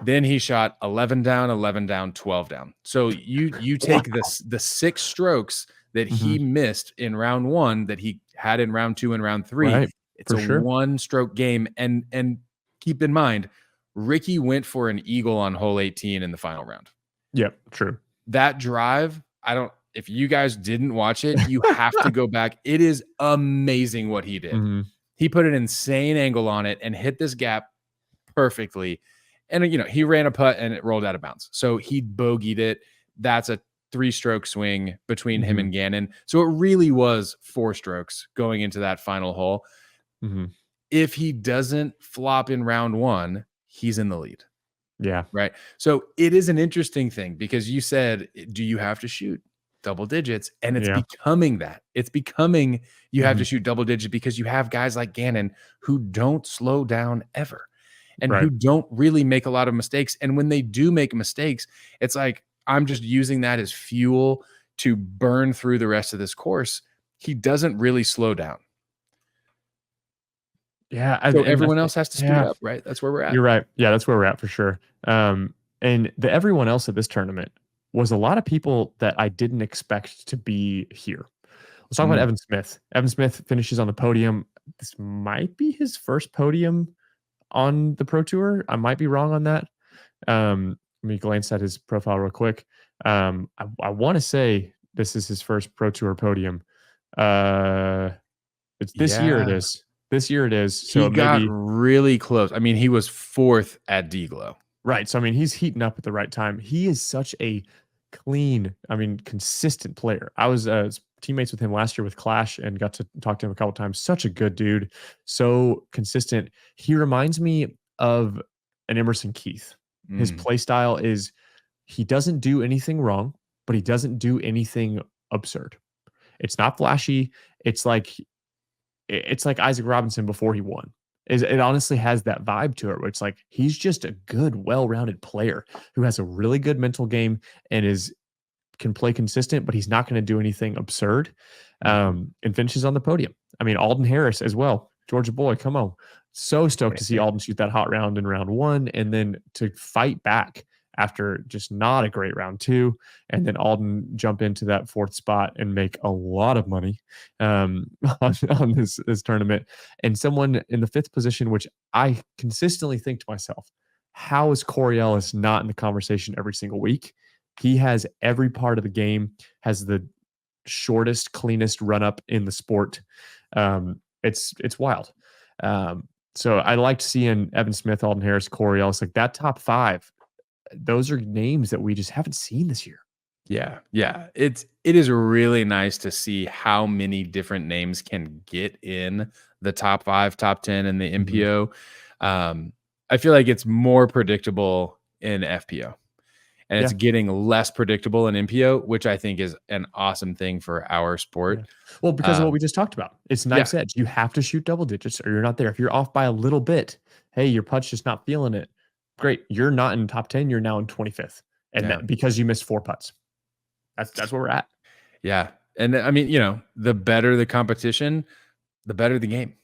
Then he shot 11 down, 12 down. So you take the 6 strokes that he missed in round 1 that he had in round 2 and round 3. Right. It's a 1-stroke game. And keep in mind, Ricky went for an eagle on hole 18 in the final round. Yep, true. That drive, if you guys didn't watch it, you have to go back. It is amazing what he did. He put an insane angle on it and hit this gap perfectly. And, he ran a putt and it rolled out of bounds. So he bogeyed it. That's a 3-stroke swing between him and Gannon. So it really was 4 strokes going into that final hole. If he doesn't flop in round 1, he's in the lead. Yeah. Right. So it is an interesting thing because you said, do you have to shoot double digits? And it's becoming that. It's becoming you have to shoot double digits because you have guys like Gannon who don't slow down ever and who don't really make a lot of mistakes. And when they do make mistakes, it's like, I'm just using that as fuel to burn through the rest of this course. He doesn't really slow down. Yeah. So everyone else has to speed up, right? That's where we're at. You're right. Yeah, that's where we're at for sure. And the everyone else at this tournament was a lot of people that I didn't expect to be here. Let's talk about Evan Smith. Evan Smith finishes on the podium. This might be his first podium on the Pro Tour. I might be wrong on that. Let me glance at his profile real quick. I want to say this is his first Pro Tour podium. It's this year it is. This year it is. So he got really close. I mean, he was 4th at D-Glow. Right. So, I mean, he's heating up at the right time. He is such a clean, consistent player. I was teammates with him last year with Clash and got to talk to him a couple times. Such a good dude. So consistent. He reminds me of an Emerson Keith. His play style is he doesn't do anything wrong, but he doesn't do anything absurd. It's not flashy. It's like Isaac Robinson before he won. It honestly has that vibe to it where it's like he's just a good, well-rounded player who has a really good mental game and can play consistent, but he's not going to do anything absurd. And finishes on the podium. I mean, Alden Harris as well. Georgia boy, come on. So stoked to see Alden shoot that hot round in round 1 and then to fight back after just not a great round 2. And then Alden jump into that 4th spot and make a lot of money on this tournament. And someone in the 5th position, which I consistently think to myself, how is Corey Ellis not in the conversation every single week? He has every part of the game, has the shortest, cleanest run up in the sport. It's wild. So I liked seeing Evan Smith, Alden Harris, Corey Ellis, like that top 5. Those are names that we just haven't seen this year. Yeah. It is really nice to see how many different names can get in the top 5, top 10 in the MPO. I feel like it's more predictable in FPO. And it's getting less predictable in MPO, which I think is an awesome thing for our sport. Well, because of what we just talked about. It's knife's edge. You have to shoot double digits or you're not there. If you're off by a little bit, hey, your putt's just not feeling it. Great. You're not in top 10. You're now in 25th. And that, because you missed 4 putts. That's where we're at. Yeah. And I mean, the better the competition, the better the game.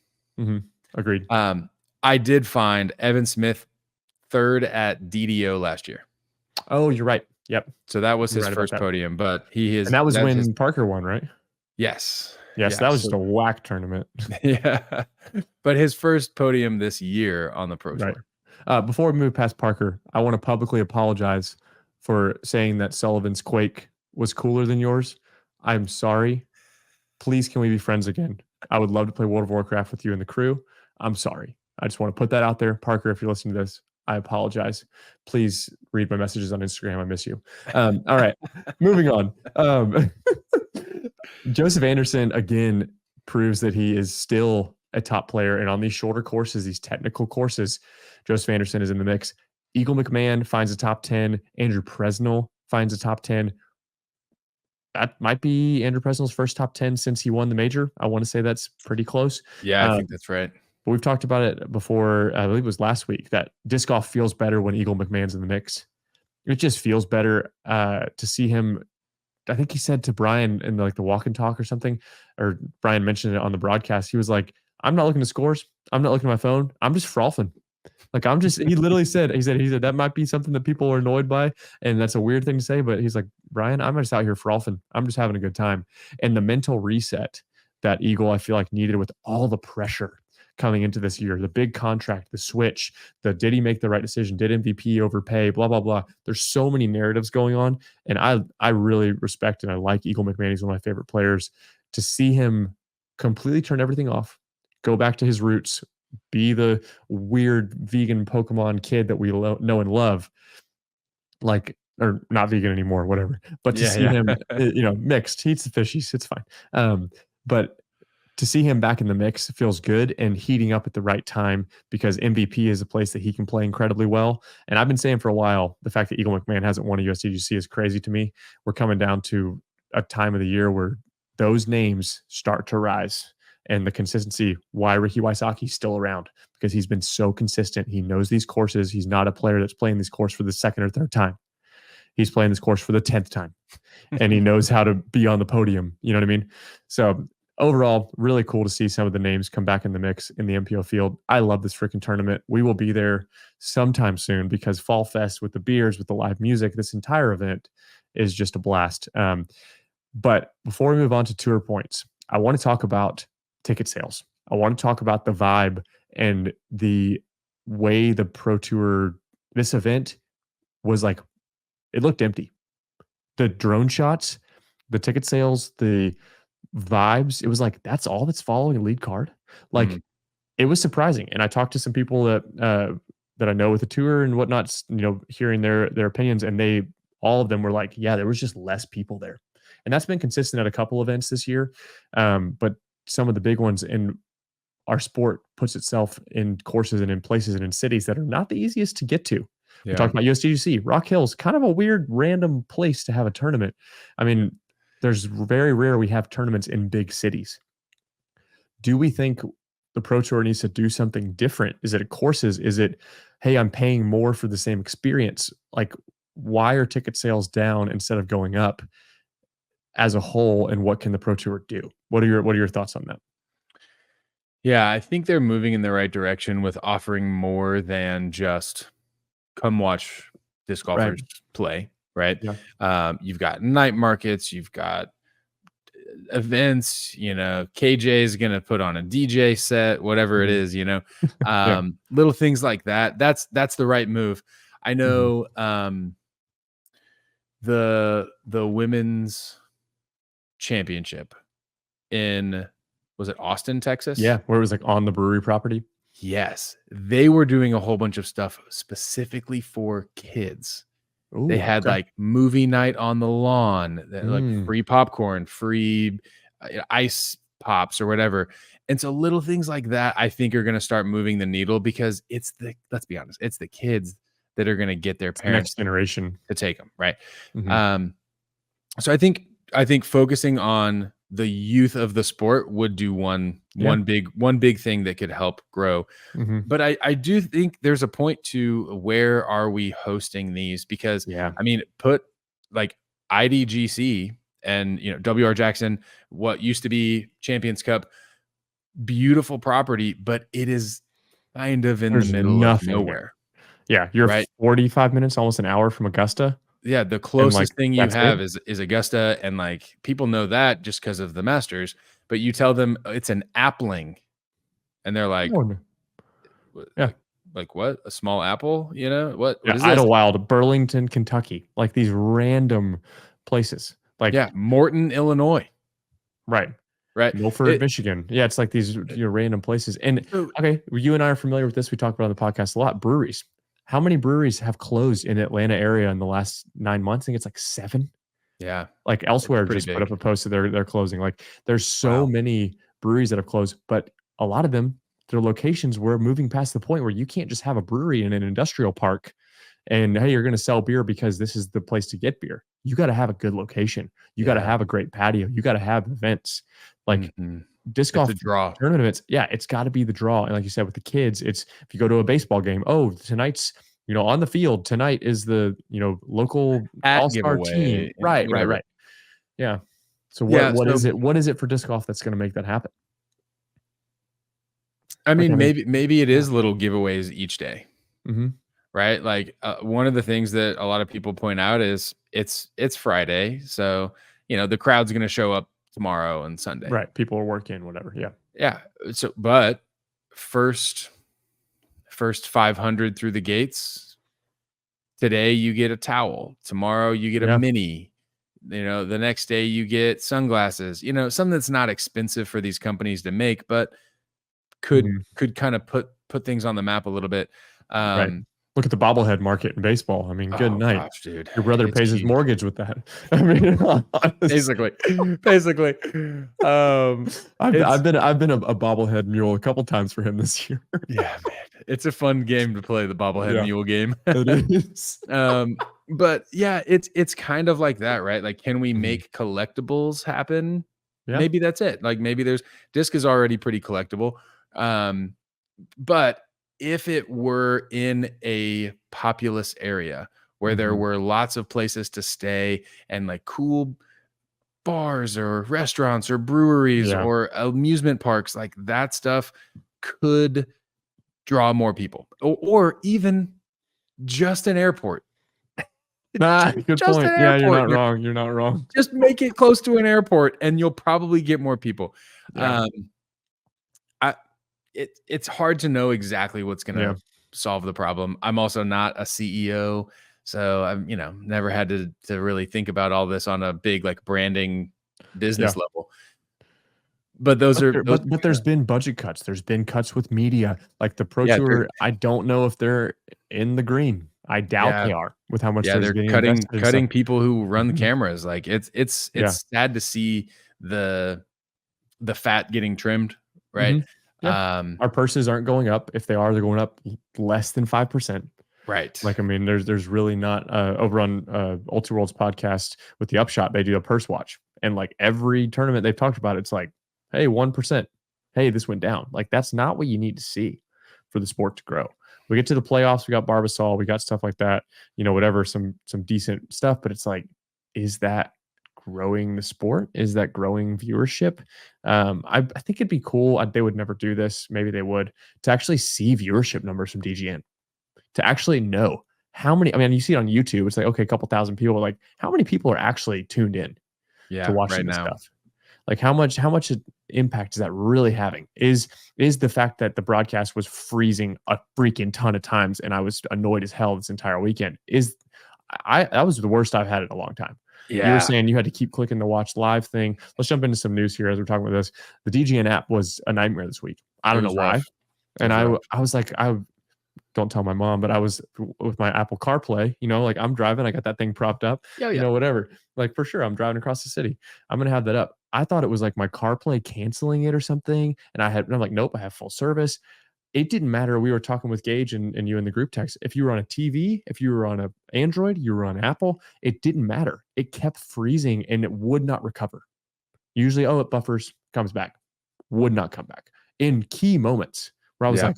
Agreed. I did find Evan Smith 3rd at DDO last year. Oh, you're right. Yep. So that was his first podium, but and that was when Parker won, right? Yes. Yes, that was just a whack tournament. Yeah. But his first podium this year on the Pro Tour. Before we move past Parker, I want to publicly apologize for saying that Sullivan's Quake was cooler than yours. I'm sorry. Please, can we be friends again? I would love to play World of Warcraft with you and the crew. I'm sorry. I just want to put that out there. Parker, if you're listening to this, I apologize. Please read my messages on Instagram. I miss you. All right. Moving on. Joseph Anderson, again, proves that he is still a top player. And on these shorter courses, these technical courses, Joseph Anderson is in the mix. Eagle McMahon finds a top 10. Andrew Presnell finds a top 10. That might be Andrew Presnell's first top 10 since he won the major. I want to say that's pretty close. Yeah, I think that's right. But we've talked about it before, I believe it was last week, that disc golf feels better when Eagle McMahon's in the mix. It just feels better to see him. I think he said to Brian in the walk and talk or something, or Brian mentioned it on the broadcast. He was like, I'm not looking at scores. I'm not looking at my phone. I'm just frothing. He literally said, he said that might be something that people are annoyed by. And that's a weird thing to say, but he's like, Brian, I'm just out here frothing. I'm just having a good time. And the mental reset that Eagle, I feel like, needed with all the pressure coming into this year, the big contract, the switch, did he make the right decision? Did MVP overpay? Blah, blah, blah. There's so many narratives going on. And I really respect and I like Eagle McMahon. He's one of my favorite players. To see him completely turn everything off, go back to his roots, be the weird vegan Pokemon kid that we know and love, or not vegan anymore, whatever. But to see him, mixed, he eats the fishies, it's fine. But to see him back in the mix feels good and heating up at the right time because MVP is a place that he can play incredibly well. And I've been saying for a while, the fact that Eagle McMahon hasn't won a USDGC is crazy to me. We're coming down to a time of the year where those names start to rise. And the consistency, why Ricky Wysocki's still around, because he's been so consistent. He knows these courses. He's not a player that's playing this course for the 2nd or 3rd time. He's playing this course for the 10th time. And he knows how to be on the podium. You know what I mean? So overall, really cool to see some of the names come back in the mix in the MPO field. I love this freaking tournament. We will be there sometime soon because Fall Fest with the beers, with the live music, this entire event is just a blast. But before we move on to tour points, I want to talk about ticket sales. I want to talk about the vibe and the way the Pro Tour, this event was like, it looked empty. The drone shots, the ticket sales, the vibes, it was like, that's all that's following a lead card. It was surprising. And I talked to some people that I know with the tour and whatnot, hearing their opinions, and all of them were like, yeah, there was just less people there. And that's been consistent at a couple events this year. But some of the big ones in our sport puts itself in courses and in places and in cities that are not the easiest to get to. We talked about USDGC. Rock Hill's kind of a weird, random place to have a tournament. I mean, there's very rare we have tournaments in big cities. Do we think the Pro Tour needs to do something different? Is it courses? Is it, hey, I'm paying more for the same experience? Like, why are ticket sales down instead of going up as a whole? And what can the Pro Tour do? What are your thoughts on that? Yeah, I think they're moving in the right direction with offering more than just come watch disc golfers play, right? Yeah. You've got night markets, you've got events, KJ is going to put on a DJ set, whatever it is, Yeah. little things like that. That's the right move. I know the women's championship was it Austin, Texas? Yeah, where it was like on the brewery property. Yes, they were doing a whole bunch of stuff specifically for kids. Ooh, they had like movie night on the lawn, like free popcorn, free ice pops or whatever. And so little things like that, I think, are going to start moving the needle, because let's be honest, it's the kids that are going to get their parents next generation to take them. Right. So I think focusing on the youth of the sport would do one big thing that could help grow. But I do think there's a point to where are we hosting these, because I mean, put like IDGC and WR Jackson, what used to be Champions Cup, beautiful property, but it is kind of in the middle of nowhere. Yeah, you're 45 minutes, almost an hour from Augusta. Yeah, the closest thing you have is Augusta, and like people know that just because of the Masters. But you tell them it's an appling, and they're like, like what? A small apple? What is this? Idlewild, Burlington, Kentucky, like these random places. Like Morton, Illinois, right? Milford, Michigan. Yeah, it's like these random places. And okay, you and I are familiar with this. We talk about on the podcast a lot. Breweries. How many breweries have closed in Atlanta area in the last 9 months? I think it's like 7. Yeah. Like Elsewhere just put up a post that they're closing. Like there's so many breweries that have closed, but a lot of them, their locations were moving past the point where you can't just have a brewery in an industrial park and hey, you're going to sell beer because this is the place to get beer. You got to have a good location. You got to have a great patio. You got to have events. Like disc golf tournament events, it's got to be the draw. And like you said, with the kids, it's if you go to a baseball game, tonight's on the field tonight is the local all-star team, right. Yeah. So what is it? What is it for disc golf that's going to make that happen? I mean, maybe it is little giveaways each day, right? Like one of the things that a lot of people point out is it's Friday, so the crowd's going to show up tomorrow and Sunday. Right. People are working, whatever. Yeah. Yeah. So, but first 500 through the gates, today you get a towel. Tomorrow you get a mini. The next day you get sunglasses. Something that's not expensive for these companies to make, but could kind of put things on the map a little bit. Right. Look at the bobblehead market in baseball. I mean, good night, gosh, dude. Your brother pays his mortgage with that. I mean, basically. I've been a bobblehead mule a couple times for him this year. Yeah, man, it's a fun game to play, the bobblehead mule game. It is. But yeah, it's kind of like that, right? Like, can we make collectibles happen? Yeah. Maybe that's it. Like maybe disc is already pretty collectible. But if it were in a populous area where there were lots of places to stay and like cool bars or restaurants or breweries or amusement parks, like that stuff could draw more people, or even just an airport. Good point. Yeah, you're not wrong. You're not wrong. Just make it close to an airport and you'll probably get more people. Yeah. It's hard to know exactly what's going to solve the problem. I'm also not a CEO, so I'm never had to really think about all this on a big like branding business level. But but there's been budget cuts. There's been cuts with media, like the Pro Tour. I don't know if they're in the green. I doubt they are with how much they're cutting people who run the cameras. Like it's sad to see the fat getting trimmed, right? Yeah. Our purses aren't going up. If they are, they're going up less than 5%. Right. Like, I mean, there's really not over on Ultra World's podcast with the Upshot, they do a purse watch. And like every tournament they've talked about, it's like, hey, 1%. Hey, this went down. Like, that's not what you need to see for the sport to grow. We get to the playoffs, we got Barbasol, we got stuff like that, whatever, some decent stuff, but it's like, is that growing the sport? Is that growing viewership? I think it'd be cool. They would never do this. Maybe they would, to actually see viewership numbers from DGN, to actually know how many. I mean, you see it on YouTube. It's like, okay, a couple thousand people. Like, how many people are actually tuned in to watching right this now. stuff? Like, how much impact is that really having? Is the fact that the broadcast was freezing a freaking ton of times and I was annoyed as hell this entire weekend? That was the worst I've had in a long time. Yeah. You were saying you had to keep clicking the watch live thing. Let's jump into some news here as we're talking about this. The DGN app was a nightmare this week. I don't know why. And I was like, I don't tell my mom, but I was with my Apple CarPlay, like I'm driving, I got that thing propped up, whatever. Like, for sure, I'm driving across the city, I'm going to have that up. I thought it was like my CarPlay canceling it or something. And I'm like, nope, I have full service. It didn't matter. We were talking with Gage and you in the group text. If you were on a TV, if you were on an Android, you were on Apple, it didn't matter. It kept freezing and it would not recover. Usually, it buffers, comes back, would not come back in key moments where I was like,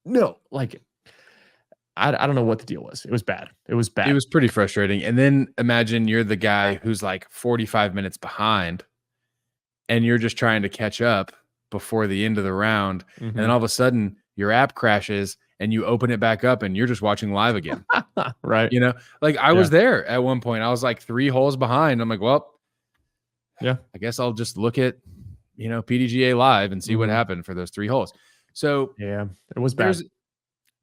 no, like, I don't know what the deal was. It was bad. It was bad. It was pretty frustrating. And then imagine you're the guy who's like 45 minutes behind and you're just trying to catch up before the end of the round. Mm-hmm. And then all of a sudden your app crashes and you open it back up and you're just watching live again. Right. Like I was there at one point. I was like 3 holes behind. I'm like, well, yeah, I guess I'll just look at, PDGA live and see what happened for those 3 holes. So yeah, it was bad.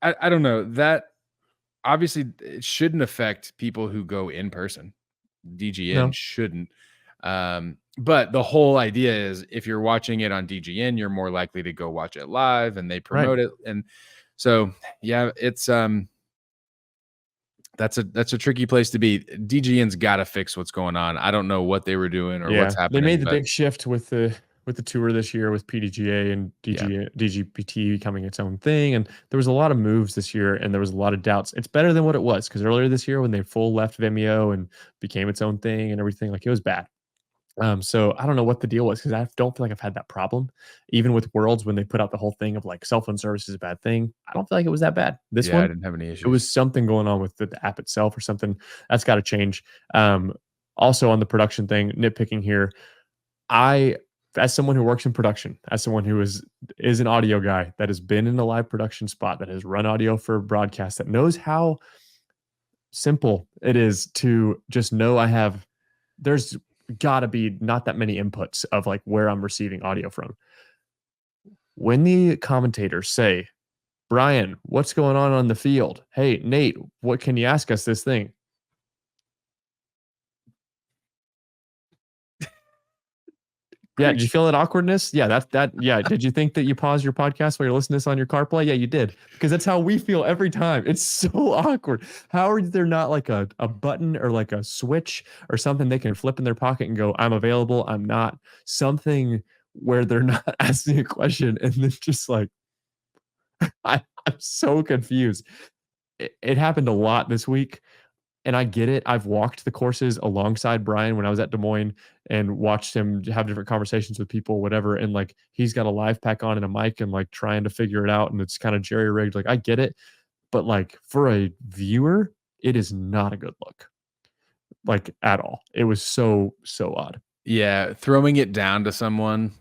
I don't know, that obviously it shouldn't affect people who go in person. DGN shouldn't. But the whole idea is if you're watching it on DGN, you're more likely to go watch it live and they promote it. And so, yeah, it's, that's a tricky place to be. DGN's got to fix what's going on. I don't know what they were doing or what's happening. They made the big shift with the tour this year with PDGA and DGPT becoming its own thing. And there was a lot of moves this year and there was a lot of doubts. It's better than what it was, because earlier this year when they full left Vimeo and became its own thing and everything, like, it was bad. So I don't know what the deal was, because I don't feel like I've had that problem. Even with Worlds, when they put out the whole thing of like cell phone service is a bad thing, I don't feel like it was that bad. This one, I didn't have any issues. It was something going on with the app itself or something. That's got to change. Also on the production thing, nitpicking here, as someone who works in production, as someone who is an audio guy that has been in a live production spot, that has run audio for broadcast, that knows how simple it is to just know there's got to be not that many inputs of like where I'm receiving audio from. When the commentators say, Brian, what's going on the field? Hey, Nate, what can you ask us this thing? Yeah, did you feel that awkwardness? Yeah, yeah. Did you think that you pause your podcast while you're listening to this on your CarPlay? Yeah, you did. Because that's how we feel every time. It's so awkward. How are there not like a button or like a switch or something they can flip in their pocket and go, I'm available, I'm not? Something where they're not asking a question and then just like, I'm so confused. It happened a lot this week. And I get it. I've walked the courses alongside Brian when I was at Des Moines and watched him have different conversations with people, whatever. And like, he's got a live pack on and a mic and like trying to figure it out. And it's kind of jerry rigged. Like, I get it. But like, for a viewer, it is not a good look, like, at all. It was so odd. Yeah. Throwing it down to someone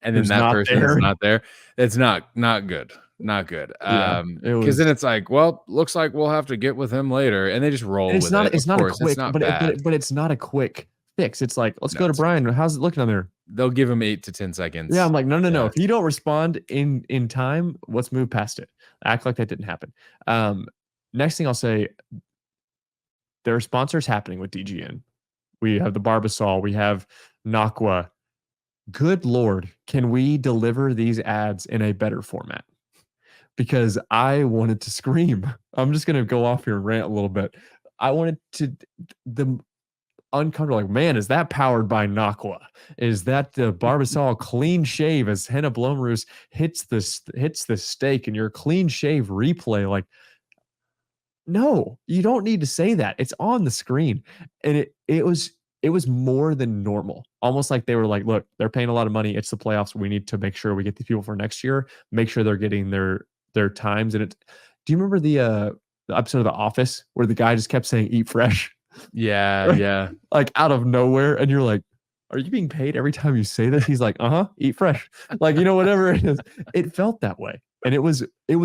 and then that person is not there. It's not good. Not good. Because then it's like, well, looks like we'll have to get with him later, and they just roll with it. It's not a quick, but it's not a quick fix. It's like, let's go to Brian. How's it looking on there? They'll give him 8 to 10 seconds. Yeah, I'm like, no. If you don't respond in time, let's move past it. Act like that didn't happen. Next thing I'll say, there are sponsors happening with DGN. We have the Barbasol. We have Naqua. Good Lord, can we deliver these ads in a better format? Because I wanted to scream. I'm just going to go off here and rant a little bit. I wanted the uncomfortable, like, man, is that powered by Naqua? Is that the Barbasol clean shave as Henna Blomroos hits the steak and your clean shave replay? Like, no, you don't need to say that. It's on the screen. And it was more than normal. Almost like they were like, look, they're paying a lot of money. It's the playoffs. We need to make sure we get these people for next year, make sure they're getting their times. And do you remember the episode of The Office where the guy just kept saying eat fresh? Yeah, Right? yeah. Like out of nowhere. And you're like, are you being paid every time you say this? He's like, uh-huh, eat fresh. Like, whatever it is. It felt that way. And it was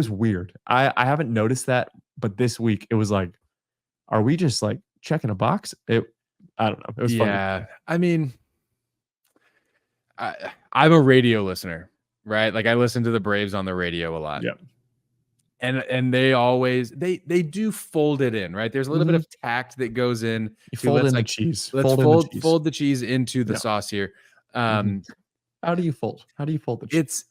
weird. I haven't noticed that, but this week it was like, are we just like checking a box? I don't know. It was funny. Yeah. I mean, I'm a radio listener, right? Like I listen to the Braves on the radio a lot. Yeah. And they always they do fold it in, right? There's a little bit of tact that goes in You to fold let's in the like cheese. let's Fold in the cheese. fold the cheese into the Yeah. sauce here. Mhm. How do you fold? How do you fold the cheese? It's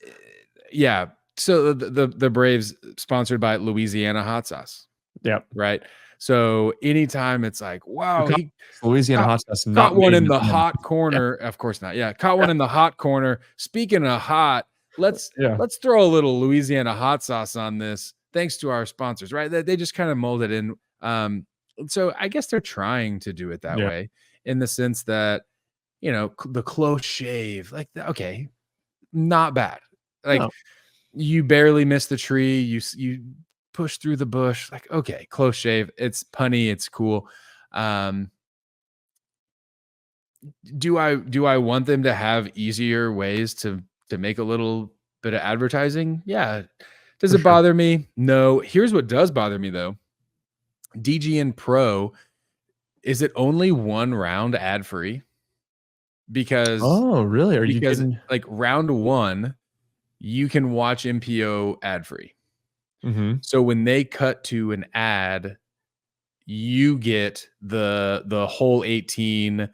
yeah. So the Braves sponsored by Louisiana hot sauce, Yeah. right? So anytime it's like, wow, he Louisiana caught, hot sauce caught not one made in in the Atlanta. hot corner. Of course not. Yeah, caught one in the hot corner. Speaking of hot, let's throw a little Louisiana hot sauce on this. Thanks to our sponsors, right? They just kind of mold it in. So I guess they're trying to do it that way in the sense that, the close shave, like, okay, not bad. Like you barely miss the tree. You push through the bush. Like, okay, close shave. It's punny. It's cool. Do I want them to have easier ways to make a little bit of advertising? Yeah. Does it bother me? No. Here's what does bother me though. DGN Pro, is it only one round ad free? Because oh, really? Are you getting like round one, you can watch MPO ad free. So when they cut to an ad, you get the whole 18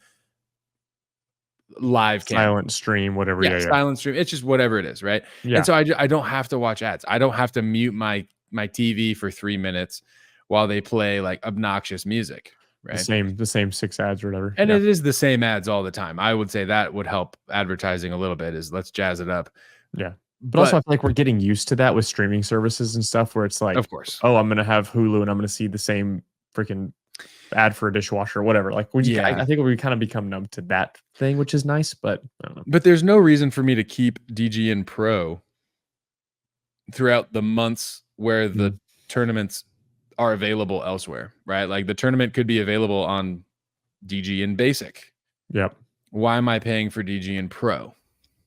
live silent stream, whatever. Yeah, silent stream. It's just whatever it is, right? Yeah. And so I don't have to watch ads. I don't have to mute my TV for 3 minutes while they play like obnoxious music, right? The same 6 ads or whatever. And it is the same ads all the time. I would say that would help advertising a little bit, is let's jazz it up. Yeah. But also I feel like we're getting used to that with streaming services and stuff where it's like, of course, oh, I'm going to have Hulu and I'm going to see the same freaking ad for a dishwasher or whatever. Like, I think we kind of become numb to that thing, which is nice, but I don't know. But there's no reason for me to keep DGN Pro throughout the months where the tournaments are available elsewhere, right? Like the tournament could be available on DGN Basic. Yep. Why am I paying for DGN Pro?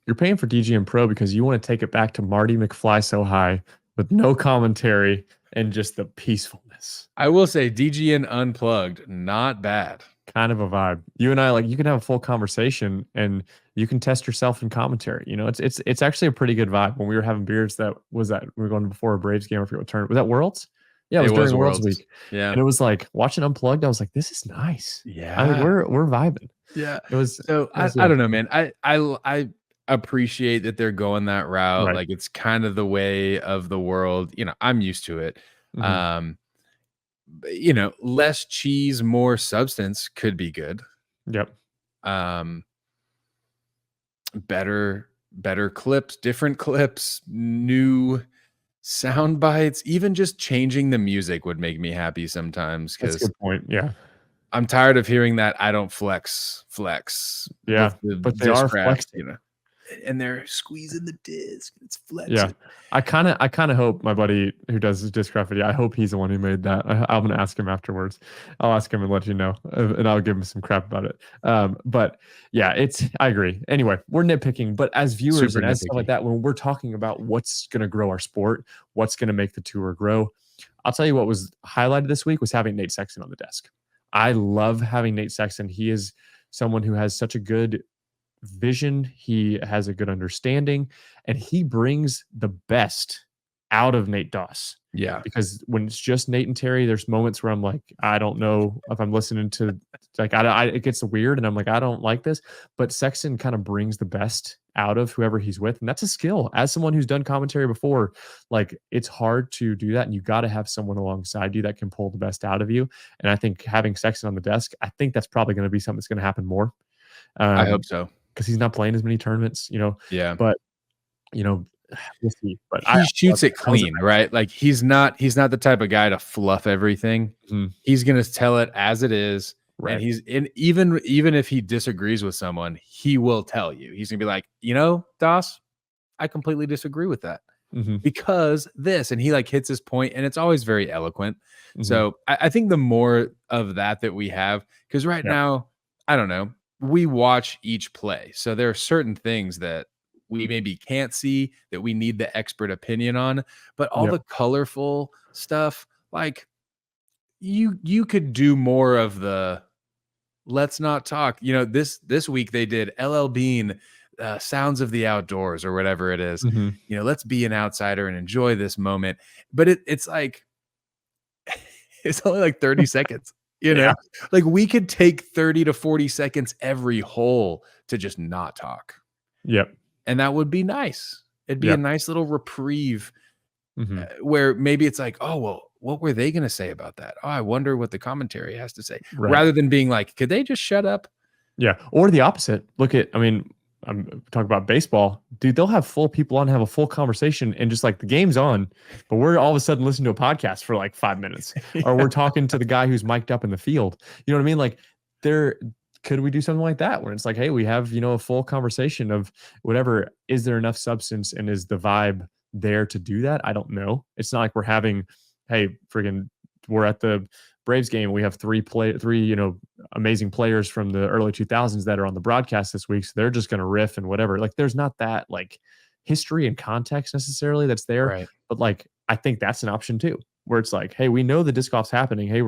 You're paying for DGN Pro because you want to take it back to Marty McFly So High with no commentary and just the peacefulness. I will say DGN Unplugged, not bad. Kind of a vibe. You and I, like, you can have a full conversation and you can test yourself in commentary. It's actually a pretty good vibe. When we were having beers, we were going before a Braves game. I forget what tournament. Was that Worlds? Yeah, it was during Worlds week. Yeah. And it was like watching Unplugged. I was like, this is nice. Yeah. I mean, we're vibing. Yeah. It was so I don't know, man. I appreciate that they're going that route. Right. Like it's kind of the way of the world. I'm used to it. Less cheese, more substance could be good. Yep. Better clips, different clips, new sound bites. Even just changing the music would make me happy sometimes. That's a good point. Yeah. I'm tired of hearing that I don't flex. Yeah, but they are flexing, and they're squeezing the disc. It's flexing. Yeah, I kind of hope my buddy who does disc video, I hope he's the one who made that. I'm gonna ask him afterwards. I'll ask him and let you know, and I'll give him some crap about it. But yeah, I agree. Anyway, we're nitpicking, but as viewers and as stuff like that, when we're talking about what's gonna grow our sport, what's gonna make the tour grow, I'll tell you what was highlighted this week was having Nate Sexton on the desk. I love having Nate Sexton. He is someone who has such a good vision. He has a good understanding, and he brings the best out of Nate Doss. Yeah. Because when it's just Nate and Terry, there's moments where I'm like, I don't know if I'm listening to, like, it gets weird and I'm like, I don't like this. But Sexton kind of brings the best out of whoever he's with. And that's a skill. As someone who's done commentary before, like, it's hard to do that. And you got to have someone alongside you that can pull the best out of you. And I think having Sexton on the desk, I think that's probably going to be something that's going to happen more. I hope so. Because he's not playing as many tournaments, Yeah. But, we'll see. But he shoots it I was clean, right? Like he's not the type of guy to fluff everything. Mhm. He's gonna tell it as it is. And Right. even if he disagrees with someone, he will tell you. He's gonna be like, Doss, I completely disagree with that Mhm. because this, and he like hits his point, and it's always very eloquent. Mhm. So I think the more of that we have, because right Yep. now, I don't know, we watch each play. So there are certain things that we maybe can't see that we need the expert opinion on, but all Yep. the colorful stuff, like you could do more of the let's not talk. This week they did LL Bean, Sounds of the Outdoors or whatever it is. Mhm. Let's be an outsider and enjoy this moment. But it's like it's only like 30 seconds. Yeah. Like we could take 30 to 40 seconds every hole to just not talk, Yep. and that would be nice. It'd be a Yep. nice little reprieve, Mhm. where maybe it's like, oh well, what were they going to say about that? Oh, I wonder what the commentary has to say, Right. rather than being like, could they just shut up? Yeah. Or the opposite. I'm talking about baseball. Dude, they'll have full people on, have a full conversation, and just like the game's on, but we're all of a sudden listening to a podcast for like 5 minutes, or we're talking to the guy who's mic'd up in the field. You know what I mean? Like, there could we do something like that where it's like, hey, we have, a full conversation of whatever. Is there enough substance and is the vibe there to do that? I don't know. It's not like we're having, hey, friggin', we're at the Braves game. We have three, amazing players from the early 2000s that are on the broadcast this week. So they're just going to riff and whatever. Like there's not that like history and context necessarily that's there. Right. But like, I think that's an option too, where it's like, hey, we know the disc golf's happening. Hey,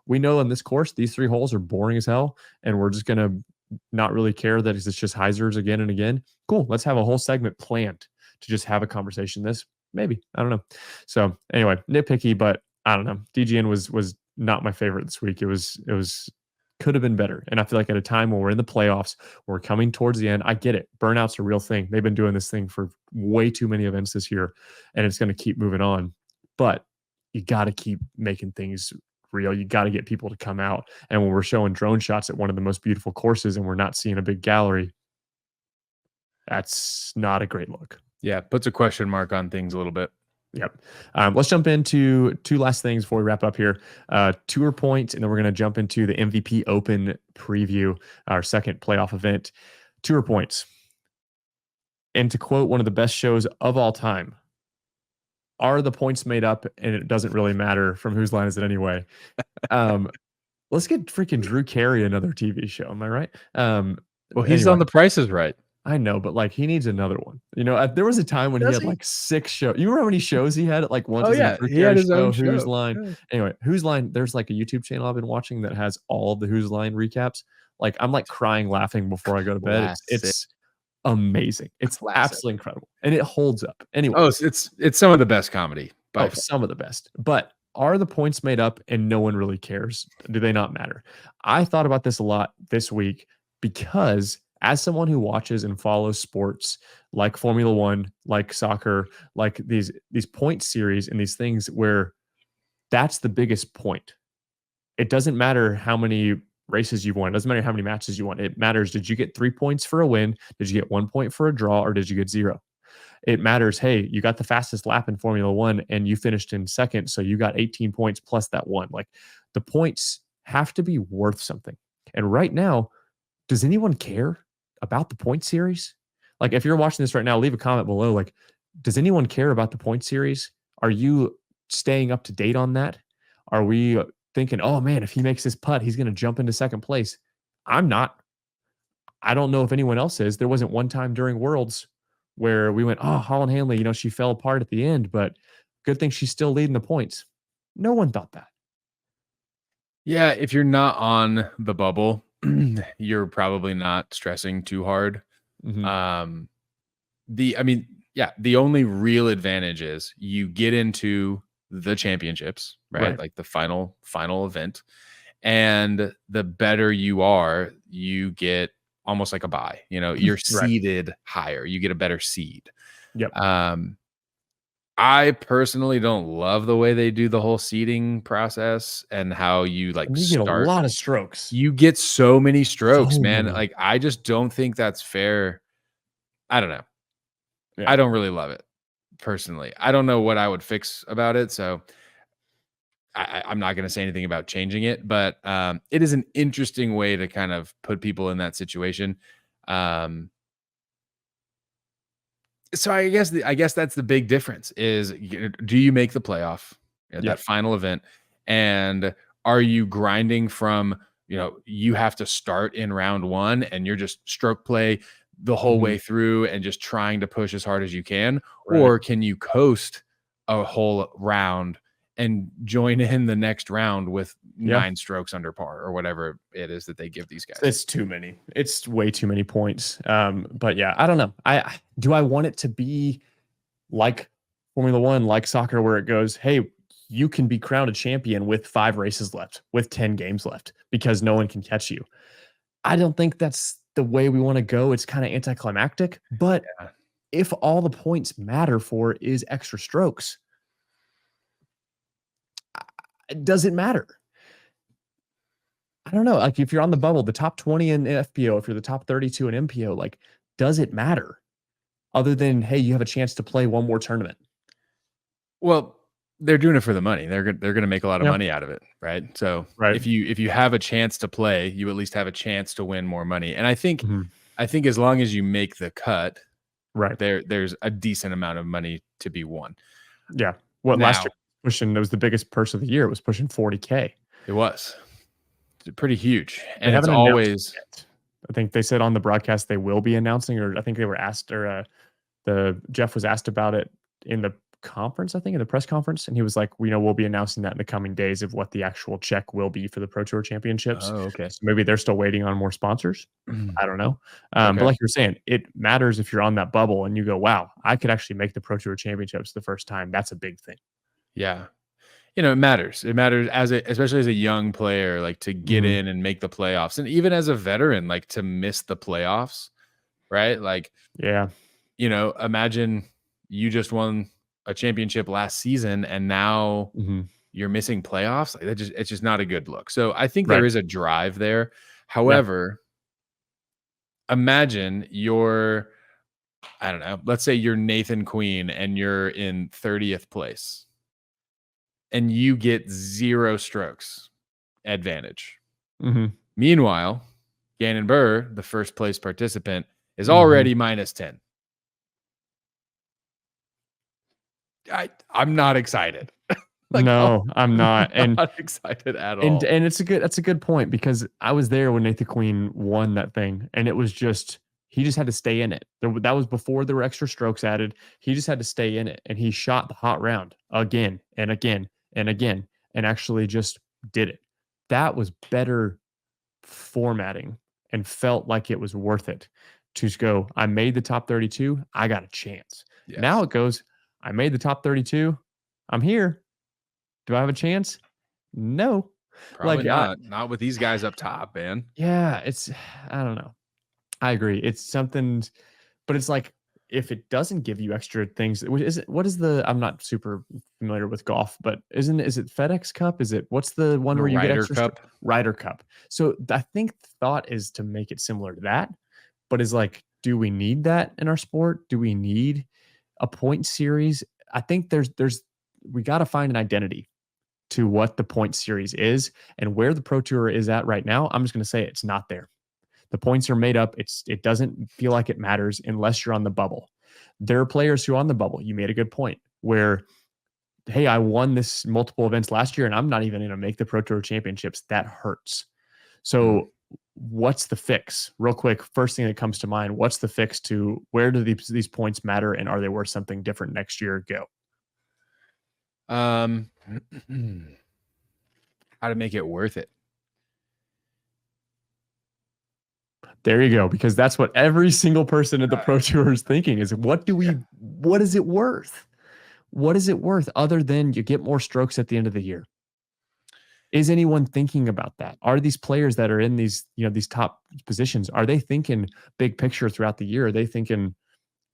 we know in this course, these 3 holes are boring as hell. And we're just going to not really care that it's just hyzers again and again. Cool. Let's have a whole segment planned to just have a conversation. Maybe, I don't know. So anyway, nitpicky, but I don't know. DGN was not my favorite this week. It was could have been better. And I feel like at a time when we're in the playoffs, we're coming towards the end. I get it. Burnout's a real thing. They've been doing this thing for way too many events this year, and it's going to keep moving on. But you got to keep making things real. You got to get people to come out. And when we're showing drone shots at one of the most beautiful courses and we're not seeing a big gallery, that's not a great look. Yeah, puts a question mark on things a little bit. Yep. Let's jump into 2 last things before we wrap up here. Tour points, and then we're going to jump into the MVP Open preview, our second playoff event. Tour points. And to quote one of the best shows of all time, are the points made up and it doesn't really matter from whose line is it anyway? Let's get freaking Drew Carey another TV show. Am I right? Well, he's Anyway. on The Price is Right. I know, but like he needs another one. There was a time when he had like 6 shows. You remember how many shows he had at like once? Oh yeah, Drew he had Carey his own Who's show. Line. Yeah. Anyway, Who's Line? There's like a YouTube channel I've been watching that has all of the Who's Line recaps. Like I'm like crying laughing before I go to bed. It's amazing. It's absolutely incredible, and it holds up. Anyway, Oh, it's some of the best comedy. Some of the best. But are the points made up and no one really cares? Do they not matter? I thought about this a lot this week because as someone who watches and follows sports like Formula One, like soccer, like these point series and these things where that's the biggest point. It doesn't matter how many races you won. It doesn't matter how many matches you won. It matters, did you get 3 points for a win? Did you get 1 point for a draw? Or did you get 0? It matters, hey, you got the fastest lap in Formula One and you finished in second. So you got 18 points plus that one. Like the points have to be worth something. And right now, does anyone care about the point series? Like if you're watching this right now, leave a comment below. Like, does anyone care about the point series? Are you staying up to date on that? Are we thinking, oh man, if he makes this putt, he's going to jump into second place? I'm not. I don't know if anyone else is. There wasn't one time during Worlds where we went, oh, Holland Hanley, she fell apart at the end, but good thing she's still leading the points. No one thought that. Yeah, if you're not on the bubble, you're probably not stressing too hard. Mm-hmm. The only real advantage is you get into the championships, right? Like the final event. And the better you are, you get almost like a bye. You're seeded higher. You get a better seed. Yep. I personally don't love the way they do the whole seeding process and how you get a lot of strokes. You get so many strokes, man. Like I just don't think that's fair. I don't know. Yeah. I don't really love it. personally. I don't know what I would fix about it, so I'm not going to say anything about changing it, but it is an interesting way to kind of put people in that situation. Um, so I guess that's the big difference is, do you make the playoff at Yeah. that final event, and are you grinding from, you have to start in round one and you're just stroke play the whole Mhm. way through and just trying to push as hard as you can, Right. or can you coast a whole round and join in the next round with Yeah. 9 strokes under par or whatever it is that they give these guys? It's too many. It's way too many points. But yeah, I don't know. I want it to be like Formula One, like soccer, where it goes, hey, you can be crowned a champion with 5 races left, with 10 games left, because no one can catch you. I don't think that's the way we want to go. It's kind of anticlimactic. But Yeah. if all the points matter for is extra strokes, does it matter? I don't know. Like if you're on the bubble, the top 20 in FPO, if you're the top 32 in MPO, like, does it matter? Other than, hey, you have a chance to play one more tournament. Well, they're doing it for the money. They're gonna make a lot of Yeah. money out of it, right? So Right. if you have a chance to play, you at least have a chance to win more money. And Mhm. I think as long as you make the cut, Right. there's a decent amount of money to be won. Yeah. What last year Now, pushing, that was the biggest purse of the year, was pushing 40K. it was pretty huge, They and it's haven't announced it always yet. I think they said on the broadcast they will be announcing, or I think they were asked, or the Jeff was asked about it in the conference, I think, in the press conference, and he was like, we'll be announcing that in the coming days of what the actual check will be for the Pro Tour Championships. Oh, okay. So maybe they're still waiting on more sponsors. I don't know. But Okay. like you're saying, it matters if you're on that bubble and you go, wow, I could actually make the Pro Tour Championships the first time. That's a big thing. Yeah. It matters. It matters especially as a young player, like to get Mhm. in and make the playoffs, and even as a veteran, like to miss the playoffs, right? Like, Yeah. imagine you just won a championship last season and now Mhm. you're missing playoffs. Like it's just not a good look. So I think there Right. is a drive there. Yeah. However, imagine you're, I don't know, let's say you're Nathan Queen and you're in 30th place and you get 0 strokes advantage. Mhm. Meanwhile, Gannon Burr, the first place participant, is Mhm. already minus 10. I'm not excited. Like, oh, No, I'm I'm not. And not excited at and all. and that's a good point, because I was there when Nathan Queen won that thing, and it was just, he just had to stay in it. That was before there were extra strokes added. He just had to stay in it, and he shot the hot round again and again and again, and actually just did it. That was better formatting, and felt like it was worth it to just go, I made the top 32, I got a chance. Now Yes. it goes, I made the top 32, I'm here. Do I have a chance? No. Probably Like, not. Not with these guys up top, man. yeah, it's, I don't know. I agree. It's something, but it's like, if it doesn't give you extra things, what is the, I'm not super familiar with golf, but is it FedEx Cup? What's the one The where you get Ryder extra Cup. Ryder Cup? So I think the thought is to make it similar to that, but is like, do we need that in our sport? Do we need a point series? I think we got to find an identity to what the point series is, and where the Pro Tour is at right now. I'm just going to say it's not there. The points are made up. It doesn't feel like it matters unless you're on the bubble. There are players who are on the bubble. You made a good point where, hey, I won this multiple events last year and I'm not even going to make the Pro Tour Championships. That hurts. Mm. So what's the fix? Real quick, first thing that comes to mind, what's the fix to where do these points matter, and are they worth something different next year? Go. Um, how to make it worth it. There you go, because that's what every single person at the Pro Tour is thinking is, Yeah. what is it worth? What is it worth other than you get more strokes at the end of the year? Is anyone thinking about that? Are these players that are in these top positions, are they thinking big picture throughout the year? Are they thinking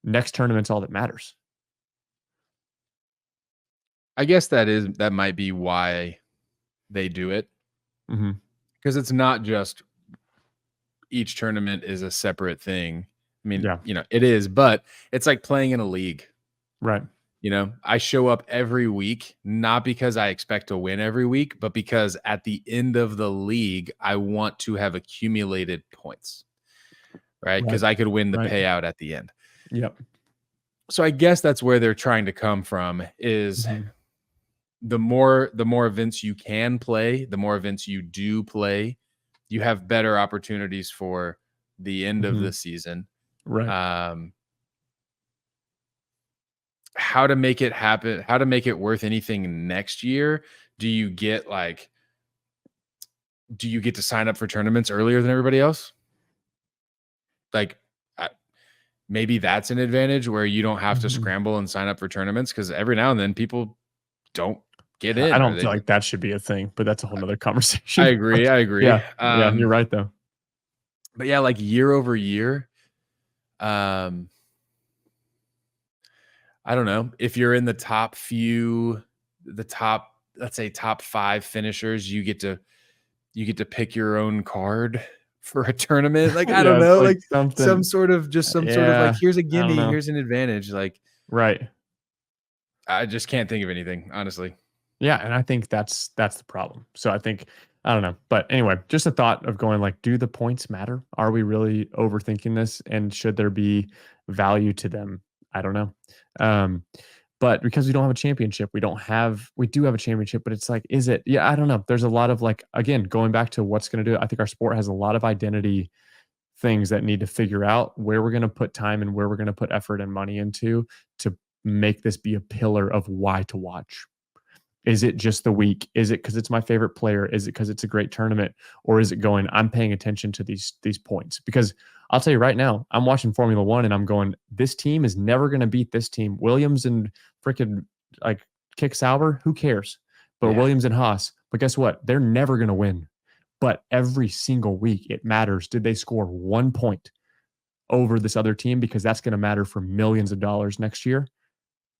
next tournament's all that matters? I guess that might be why they do it, Mhm. because it's not just each tournament is a separate thing. I mean, Yeah. it is, but it's like playing in a league. Right. You know, I show up every week, not because I expect to win every week, but because at the end of the league, I want to have accumulated points, right? Because I could win the Right. payout at the end. Yep. So I guess that's where they're trying to come from is the more events you can play, the more events you do play, you have better opportunities for the end of the season. Right. How to make it happen, how to make it worth anything next year. Do you get to sign up for tournaments earlier than everybody else? Like, maybe that's an advantage where you don't have to scramble and sign up for tournaments, because every now and then people don't get I in, or don't they. feel like that should be a thing, but that's a whole nother conversation. I agree. I agree. Yeah. Yeah. You're right though. But yeah, like year over year, I don't know if you're in the top let's say top 5 finishers, you get to pick your own card for a tournament. Like, I don't Yeah. It's know, like like something. some sort of like, here's a I don't gimme, know. here's an advantage. Like, Right. I just can't think of anything, honestly. Yeah, and I think that's the problem. So I think I don't know, but anyway, just a thought of going like, do the points matter? Are we really overthinking this, and should there be value to them? I don't know. Um, but because we don't have a championship, we do have a championship, but it's like, is it? Yeah, I don't know. There's a lot of like, again, going back to what's going to do it. I think our sport has a lot of identity things that need to figure out where we're going to put time and where we're going to put effort and money into to make this be a pillar of why to watch. Is it just the week? Is it because it's my favorite player? Is it because it's a great tournament? Or is it going, I'm paying attention to these points? Because I'll tell you right now, I'm watching Formula One and I'm going, this team is never going to beat this team. Williams and freaking like Kick Sauber, who cares? But Yeah. Williams and Haas, but guess what? They're never going to win. But every single week it matters. Did they score 1 point over this other team? Because that's going to matter for millions of dollars next year.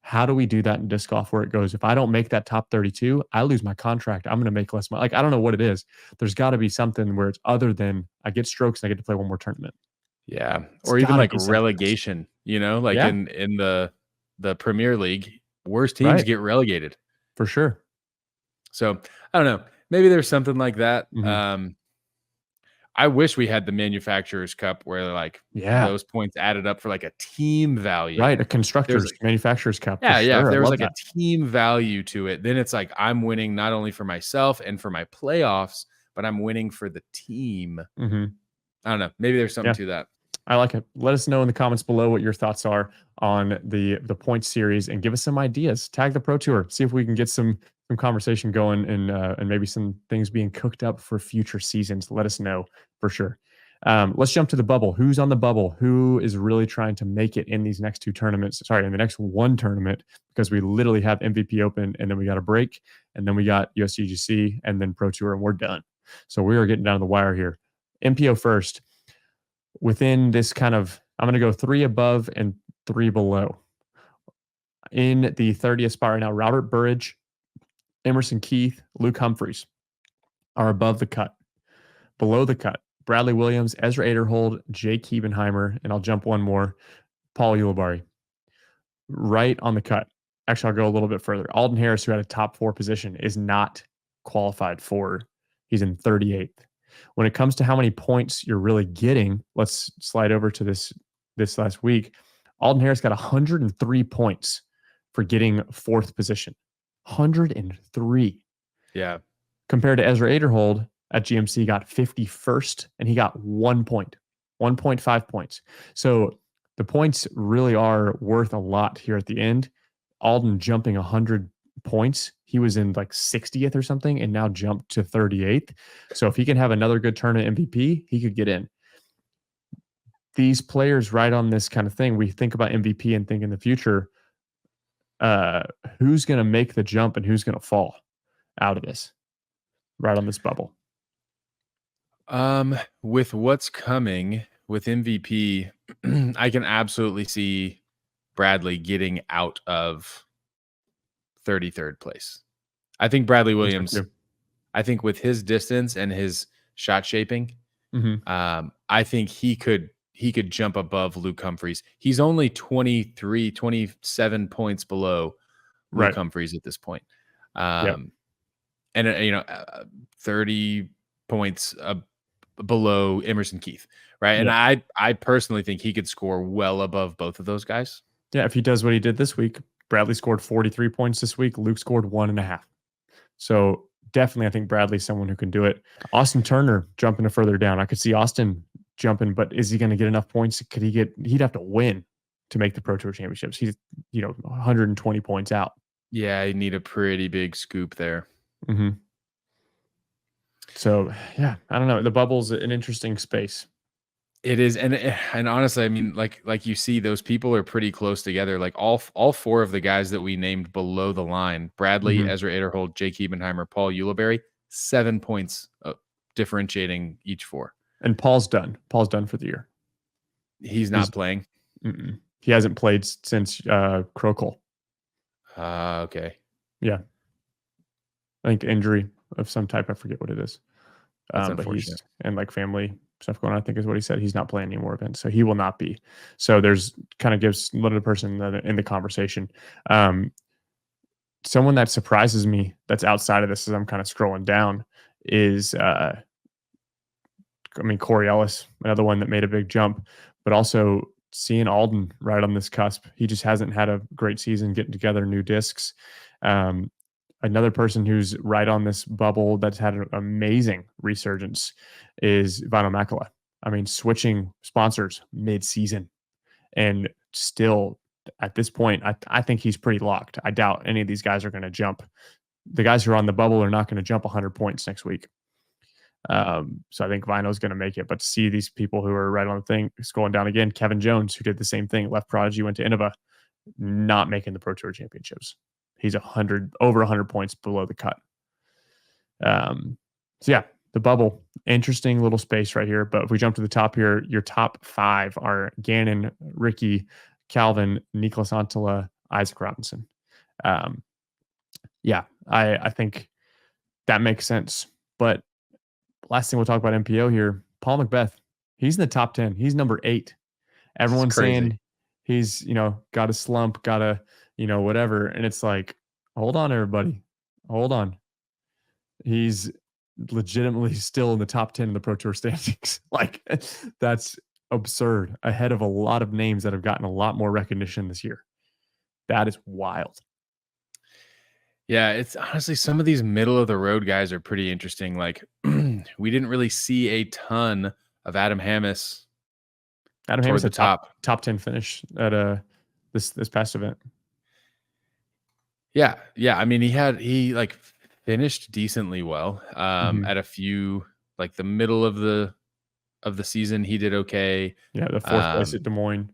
How do we do that in disc golf where it goes, if I don't make that top 32, I lose my contract. I'm going to make less money. Like, I don't know what it is. There's got to be something where it's other than I get strokes and I get to play one more tournament. Yeah. It's Or even gotta like be something else. relegation, like Yeah. in the Premier League, worst teams Right. get relegated. For sure. So I don't know. Maybe there's something like that. I wish we had the Manufacturers Cup where like those points added up for like a team value. Right. A constructors, manufacturers cup. Yeah. For Yeah. sure. If I there was love like that. a team value to it, then it's like I'm winning not only for myself and for my playoffs, but I'm winning for the team. I don't know. Maybe there's something to that. I like it. Let us know in the comments below what your thoughts are on the point series, and give us some ideas. Tag the Pro Tour. See if we can get some conversation going, and maybe some things being cooked up for future seasons. Let us know for sure. Let's jump to the bubble. Who's on the bubble? Who is really trying to make it in these next 2 tournaments? Sorry, in the next 1 tournament, because we literally have MVP Open, and then we got a break, and then we got USDGC, and then Pro Tour, and we're done. So we are getting down to the wire here. MPO first. Within this kind of, I'm going to go 3 above and 3 below. In the 30th spot right now, Robert Burridge, Emerson Keith, Luke Humphreys are above the cut. Below the cut, Bradley Williams, Ezra Aderhold, Jake Hebenheimer, and I'll jump one more, Paul Ulibarri. Right on the cut. Actually, I'll go a little bit further. Alden Harris, who had a top 4 position, is not qualified for. He's in 38th. When it comes to how many points you're really getting, let's slide over to this last week. Alden Harris got 103 points for getting 4th position. 103. Yeah. Compared to Ezra Aderhold at GMC got 51st, and he got 1 point, 1.5 points. So the points really are worth a lot here at the end. Alden jumping 100 points. He was in like 60th or something and now jumped to 38th. So if he can have another good tournament MVP, he could get in. These players right on this kind of thing, we think about MVP and think in the future, who's going to make the jump and who's going to fall out of this right on this bubble? With what's coming with MVP, I can absolutely see Bradley getting out of 33rd place. I think Bradley Williams, I think with his distance and his shot shaping, I think he could he could jump above Luke Humphreys. He's only 23, 27 points below Luke Humphreys at this point. And 30 points below Emerson Keith, right? And I personally think he could score well above both of those guys. Yeah, if he does what he did this week, Bradley scored 43 points this week. Luke scored 1.5. So definitely, I think Bradley's someone who can do it. Austin Turner jumping further down. I could see Austin jumping, but is he going to get enough points? He'd have to win to make the Pro Tour Championships. He's, 120 points out. Yeah, you need a pretty big scoop there. Mm-hmm. So, yeah, I don't know. The bubble's an interesting space. It is, and honestly, I mean, like you see, those people are pretty close together. Like all four of the guys that we named below the line: Bradley, Ezra Ederhold, Jake Ebenheimer, Paul Ulibarri, 7 points differentiating each four. And Paul's done. Paul's done for the year. He's not playing. He hasn't played since Krokol. Okay. Yeah. I think injury of some type. I forget what it is. That's but unfortunate. And like family stuff going on, I think is what he said. He's not playing any more events, so he will not be. So there's kind of gives another person in the conversation. Someone that surprises me that's outside of this as I'm kind of scrolling down is, Corey Ellis, another one that made a big jump, but also seeing Alden right on this cusp. He just hasn't had a great season getting together new discs. Another person who's right on this bubble that's had an amazing resurgence is Vinyl Makala. I mean, switching sponsors mid-season, and still at this point, I think he's pretty locked. I doubt any of these guys are going to jump. The guys who are on the bubble are not going to jump 100 points next week. So I think Vinyl's going to make it. But to see these people who are right on the thing, going down again, Kevin Jones, who did the same thing, left Prodigy, went to Innova, not making the Pro Tour Championships. He's over 100 points below the cut. So yeah, the bubble, interesting little space right here. But if we jump to the top here, your top 5 are Gannon, Ricky, Calvin, Nicholas Antela, Isaac Robinson. Yeah, I think that makes sense. But last thing we'll talk about MPO here, Paul Macbeth. He's in the top 10. He's number 8. Everyone's saying he's, got a slump, got a, whatever. And it's like, hold on, everybody. Hold on. He's legitimately still in the top 10 in the Pro Tour standings. Like, that's absurd. Ahead of a lot of names that have gotten a lot more recognition this year. That is wild. Yeah, it's honestly, some of these middle of the road guys are pretty interesting. Like, we didn't really see a ton of Adam Hammis. Adam Hammis had top 10 finish at this past event. Yeah. I mean, he like finished decently well. At a few, like the middle of the season, he did okay. Yeah, the 4th place at Des Moines.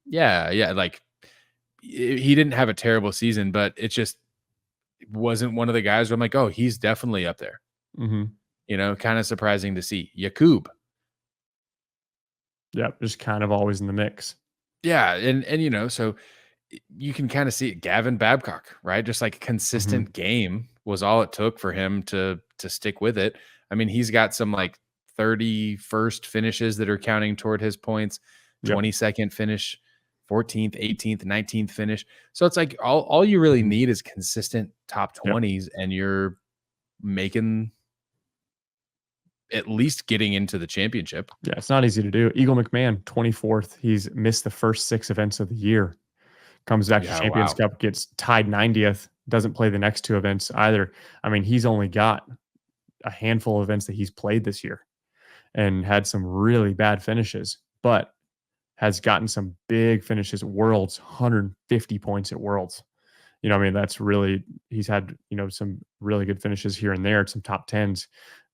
Yeah. Like, he didn't have a terrible season, but it just wasn't one of the guys where I'm like, oh, he's definitely up there. Kind of surprising to see. Yakub. Yeah, just kind of always in the mix. Yeah, and so you can kind of see it. Gavin Babcock, right? Just like consistent game was all it took for him to stick with it. I mean, he's got some like 31st finishes that are counting toward his points, 22nd finish, 14th, 18th, 19th finish. So it's like all you really need is consistent top 20s, and you're making at least getting into the championship. Yeah, it's not easy to do. Eagle McMahon, 24th. He's missed the first 6 events of the year. Comes back to Champions Cup, gets tied 90th, doesn't play the next 2 events either. I mean, he's only got a handful of events that he's played this year and had some really bad finishes, but has gotten some big finishes at Worlds, 150 points at Worlds. That's really, he's had, some really good finishes here and there, some top 10s.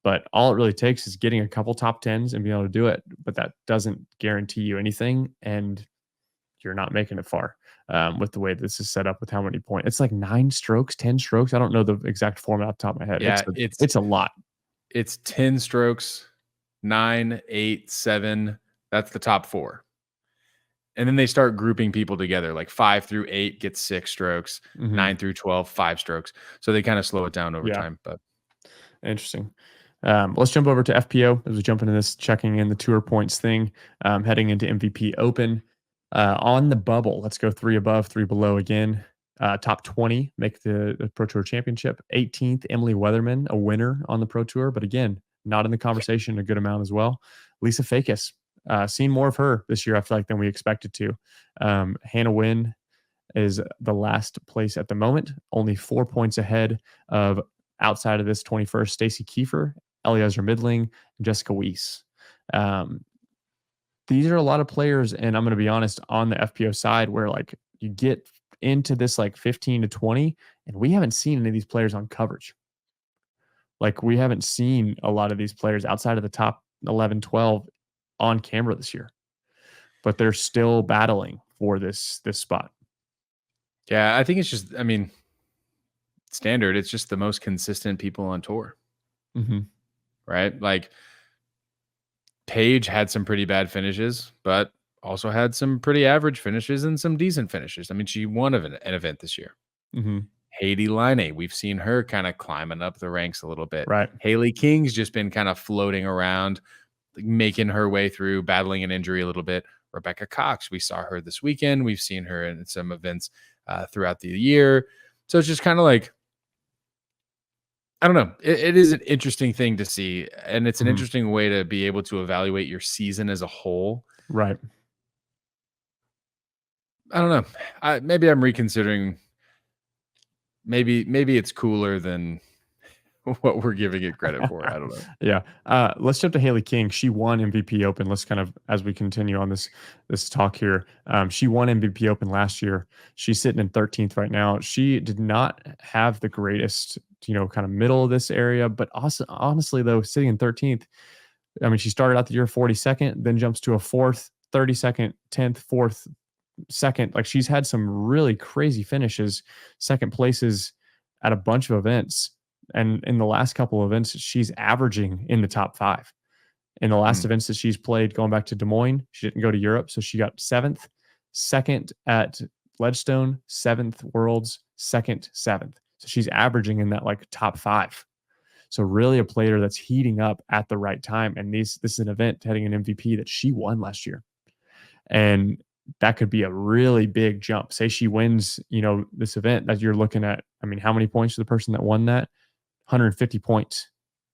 But all it really takes is getting a couple top 10s and being able to do it. But that doesn't guarantee you anything, and you're not making it far with the way this is set up with how many points. It's like 9 strokes, 10 strokes. I don't know the exact format off the top of my head. Yeah, it's a lot. It's 10 strokes, 9, 8, 7. That's the top 4. And then they start grouping people together, like 5 through 8 gets 6 strokes, 9 through 12, 5 strokes. So they kind of slow it down over time. But interesting. Let's jump over to FPO as we jump into this, checking in the tour points thing, heading into MVP Open. On the bubble, let's go 3 above, 3 below again. Top 20 make the Pro Tour Championship. 18th, Emily Weatherman, a winner on the Pro Tour, but again, not in the conversation a good amount as well. Lisa Fakis, seen more of her this year, I feel like, than we expected to. Hannah Wynn is the last place at the moment, only 4 points ahead of, outside of this 21st, Stacy Kiefer, Eliezer Midling, and Jessica Weiss. These are a lot of players, and I'm going to be honest, on the FPO side, where like you get into this like 15 to 20, and we haven't seen any of these players on coverage. Like we haven't seen a lot of these players outside of the top 11, 12 on camera this year, but they're still battling for this spot. Yeah, I think it's just, I mean, standard. It's just the most consistent people on tour, right? Like Paige had some pretty bad finishes, but also had some pretty average finishes and some decent finishes. I mean, she won an event this year. Haiti Line, we've seen her kind of climbing up the ranks a little bit. Right. Haley King's just been kind of floating around, making her way through, battling an injury a little bit. Rebecca Cox, we saw her this weekend. We've seen her in some events throughout the year. So it's just kind of like, I don't know. It is an interesting thing to see, and it's an interesting way to be able to evaluate your season as a whole. Right. I don't know. Maybe I'm reconsidering. Maybe it's cooler than what we're giving it credit for. I don't know. Yeah. Let's jump to Haley King. She won MVP Open. Let's kind of, as we continue on this talk here, she won MVP Open last year. She's sitting in 13th right now. She did not have the greatest, kind of middle of this area, but also, honestly though, sitting in 13th, I mean, she started out the year 42nd, then jumps to a 4th, 32nd, 10th, 4th, 2nd. Like she's had some really crazy finishes, second places at a bunch of events. And in the last couple of events, she's averaging in the top 5. In the last events that she's played, going back to Des Moines, she didn't go to Europe. So she got 7th, 2nd at Ledgestone, 7th Worlds, 2nd, 7th. So she's averaging in that like top 5. So really a player that's heating up at the right time. And this is an event heading an MVP that she won last year. And that could be a really big jump. Say she wins, this event that you're looking at. I mean, how many points to the person that won that? 150 points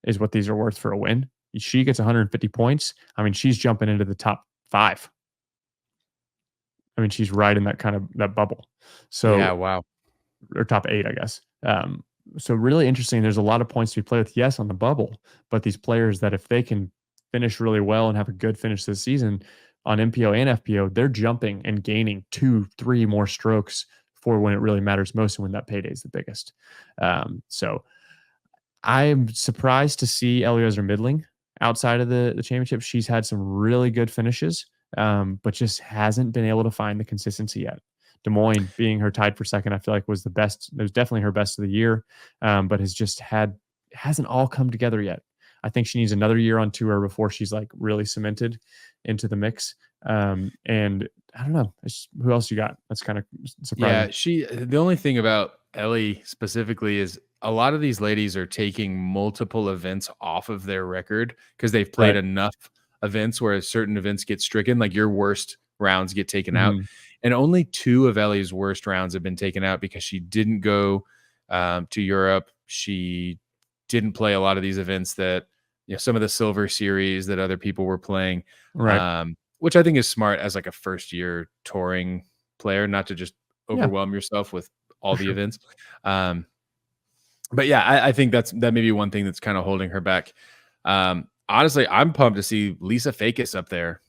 is what these are worth for a win. She gets 150 points. I mean, she's jumping into the top 5. I mean, she's right in that kind of that bubble. So yeah, wow. Or top 8, I guess. So really interesting. There's a lot of points to be played with, yes, on the bubble, but these players that if they can finish really well and have a good finish this season on MPO and FPO, they're jumping and gaining 2-3 more strokes for when it really matters most and when that payday is the biggest. So I'm surprised to see Eliezer Midling outside of the championship. She's had some really good finishes, but just hasn't been able to find the consistency yet. Des Moines being her tied for 2nd, I feel like was the best. It was definitely her best of the year, but hasn't all come together yet. I think she needs another year on tour before she's like really cemented into the mix. And I don't know who else you got. That's kind of surprising. Yeah, the only thing about Ellie specifically is a lot of these ladies are taking multiple events off of their record because they've played enough events where certain events get stricken, like your worst rounds get taken out. And only 2 of Ellie's worst rounds have been taken out because she didn't go to Europe. She didn't play a lot of these events that, some of the silver series that other people were playing, which I think is smart as like a first year touring player, not to just overwhelm yourself with all the events. But yeah, I think that may be one thing that's kind of holding her back. Honestly, I'm pumped to see Lisa Fakis up there.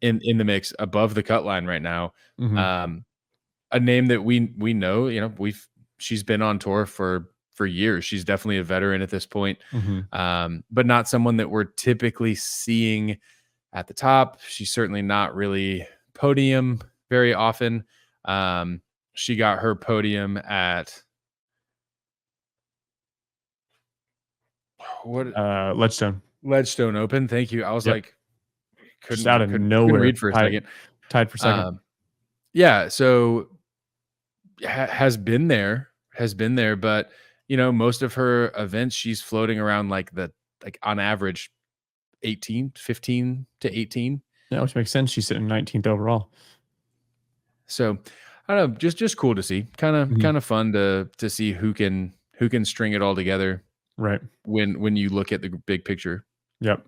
In the mix above the cut line right now. A name that we know, she's been on tour for years. She's definitely a veteran at this point. But not someone that we're typically seeing at the top. She's certainly not really podium very often. She got her podium at Ledgestone Open. Thank you. I was like, just out of nowhere, read for a second. Tied for 2nd. Yeah, so has been there, but most of her events she's floating around like the like on average 15 to 18. Yeah, which makes sense. She's sitting 19th overall. So I don't know, just cool to see. Kind of fun to see who can string it all together. Right. When you look at the big picture. Yep.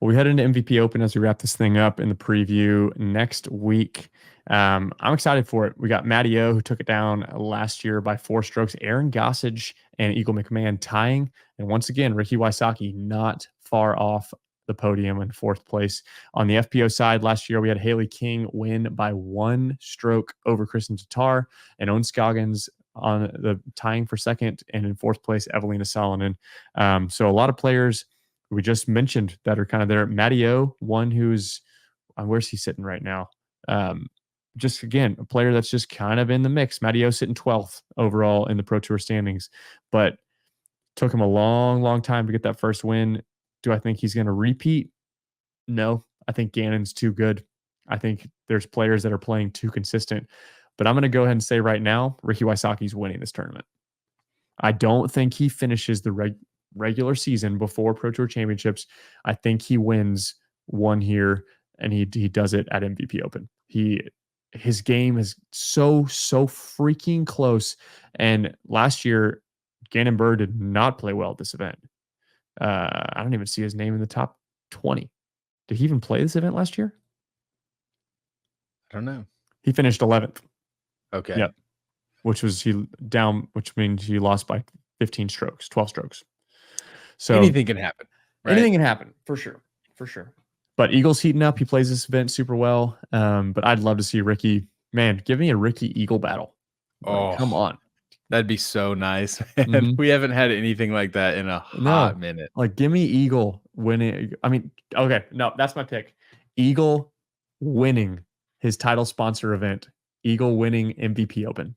Well, we head into MVP Open as we wrap this thing up in the preview next week. I'm excited for it. We got Matty O, who took it down last year by 4 strokes. Aaron Gossage and Eagle McMahon tying. And once again, Ricky Wysocki not far off the podium in 4th place. On the FPO side, last year we had Haley King win by 1 stroke over Kristen Tatar, and Owen Scoggins on the tying for 2nd, and in 4th place, Evelina Salonen. So a lot of players we just mentioned that are kind of there. Matty O, one who's where's he sitting right now? Just again, a player that's just kind of in the mix. Matty O sitting 12th overall in the Pro Tour standings, but took him a long, long time to get that first win. Do I think he's going to repeat? No, I think Gannon's too good. I think there's players that are playing too consistent, but I'm going to go ahead and say right now, Ricky Wysocki's winning this tournament. I don't think he finishes the regular season before Pro Tour Championships. I think he wins one here, and he does it at MVP Open. His game is so freaking close. And last year, Gannon Burr did not play well at this event. I don't even see his name in the top 20. Did he even play this event last year? I don't know. He finished 11th. Okay. Yep. Which means he lost by 15 strokes, 12 strokes. So anything can happen. Right? Anything can happen, for sure. For sure. But Eagle's heating up. He plays this event super well. But I'd love to see Ricky. Man, give me a Ricky Eagle battle. Like, come on. That'd be so nice. And we haven't had anything like that in a hot minute. Like, give me Eagle winning. I mean, okay, no, that's my pick. Eagle winning his title sponsor event. Eagle winning MVP Open.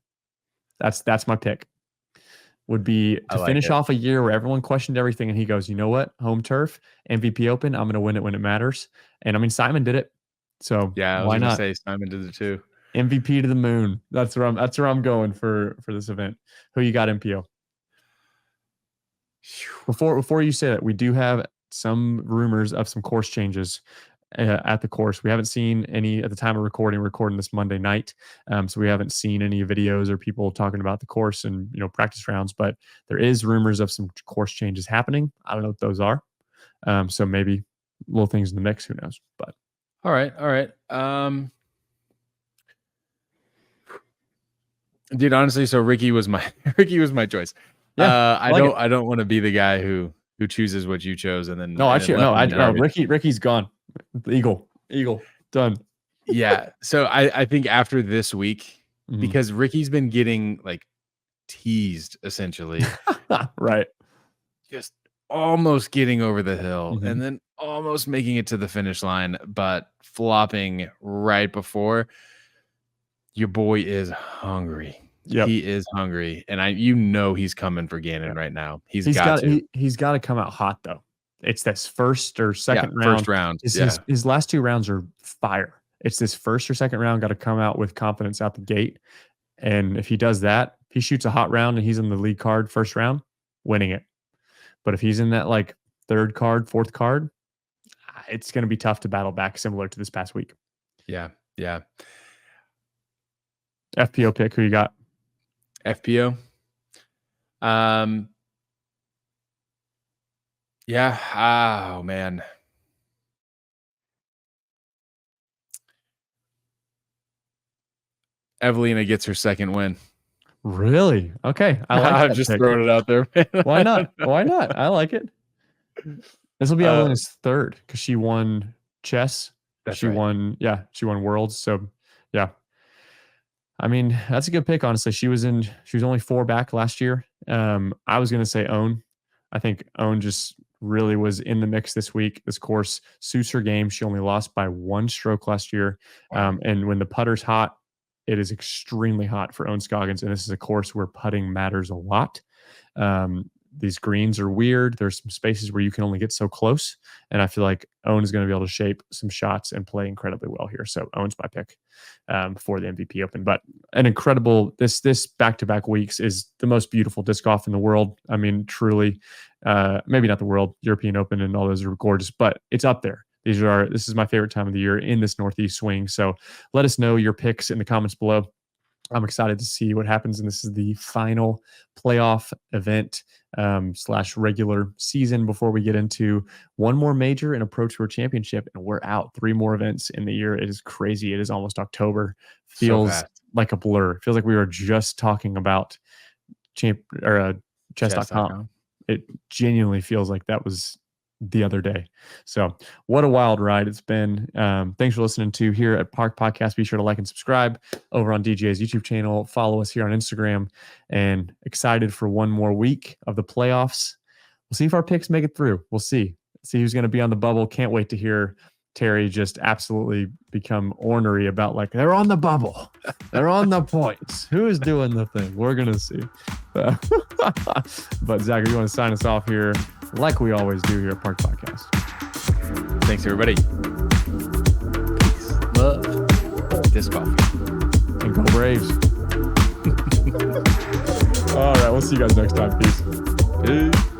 That's my pick. Would be to finish off a year where everyone questioned everything, and he goes, you know what? Home turf, MVP Open. I'm going to win it when it matters. And I mean, Simon did it. So yeah, why not? Say Simon did it too. MVP to the moon. That's where I'm going for this event. Who you got, MPO? Before you say that, we do have some rumors of some course changes at the course. We haven't seen any at the time of recording this Monday night. So we haven't seen any videos or people talking about the course and, practice rounds, but there is rumors of some course changes happening. I don't know what those are. So maybe little things in the mix, who knows, but. All right. Dude, honestly, so Ricky was my choice. Yeah, I don't want to be the guy who chooses what you chose and then Ricky's gone. Eagle done. Yeah. So I think after this week, because Ricky's been getting like teased essentially. Right. Just almost getting over the hill and then almost making it to the finish line, but flopping right before. Your boy is hungry. Yep. He is hungry. And he's coming for Gannon right now. He's got to come out hot though. It's this first or second round. First round. His last 2 rounds are fire. It's this first or second round got to come out with confidence out the gate. And if he does that, if he shoots a hot round and he's in the lead card first round, winning it. But if he's in that like 3rd card, 4th card, it's going to be tough to battle back, similar to this past week. Yeah. FPO pick, who you got? FPO. Yeah. Oh man. Evelina gets her 2nd win. Really? Okay. I'm just throwing it out there. Why not? I like it. This will be Evelina's 3rd because she won chess. She won Worlds. So yeah. I mean, that's a good pick, honestly. She was only 4 back last year. I was going to say Own. I think Own just really was in the mix this week. This course suits her game. She only lost by 1 stroke last year. And when the putter's hot, it is extremely hot for Owen Scoggins. And this is a course where putting matters a lot. These greens are weird. There's some spaces where you can only get so close. And I feel like Owen is going to be able to shape some shots and play incredibly well here. So Owen's my pick for the MVP Open. But an incredible, this back-to-back weeks is the most beautiful disc golf in the world. I mean, truly, Maybe not the World, European Open, and all those are gorgeous, but it's up there. This is my favorite time of the year in this Northeast swing. So let us know your picks in the comments below. I'm excited to see what happens. And this is the final playoff event / regular season before we get into one more major and a Pro Tour championship. And we're out 3 more events in the year. It is crazy. It is almost October. Feels like a blur. It feels like we were just talking about chess.com. It genuinely feels like that was the other day. So what a wild ride it's been. Thanks for listening to here at Park Podcast. Be sure to like and subscribe over on DGA's YouTube channel. Follow us here on Instagram, and excited for one more week of the playoffs. We'll see if our picks make it through. We'll see who's going to be on the bubble. Can't wait to hear Terry just absolutely become ornery about like, they're on the bubble. They're on the points. Who is doing the thing? We're going to see. But Zach, you want to sign us off here like we always do here at Park Podcast? Thanks, everybody. Peace, love, disc golf. And go Braves. All right, we'll see you guys next time. Peace.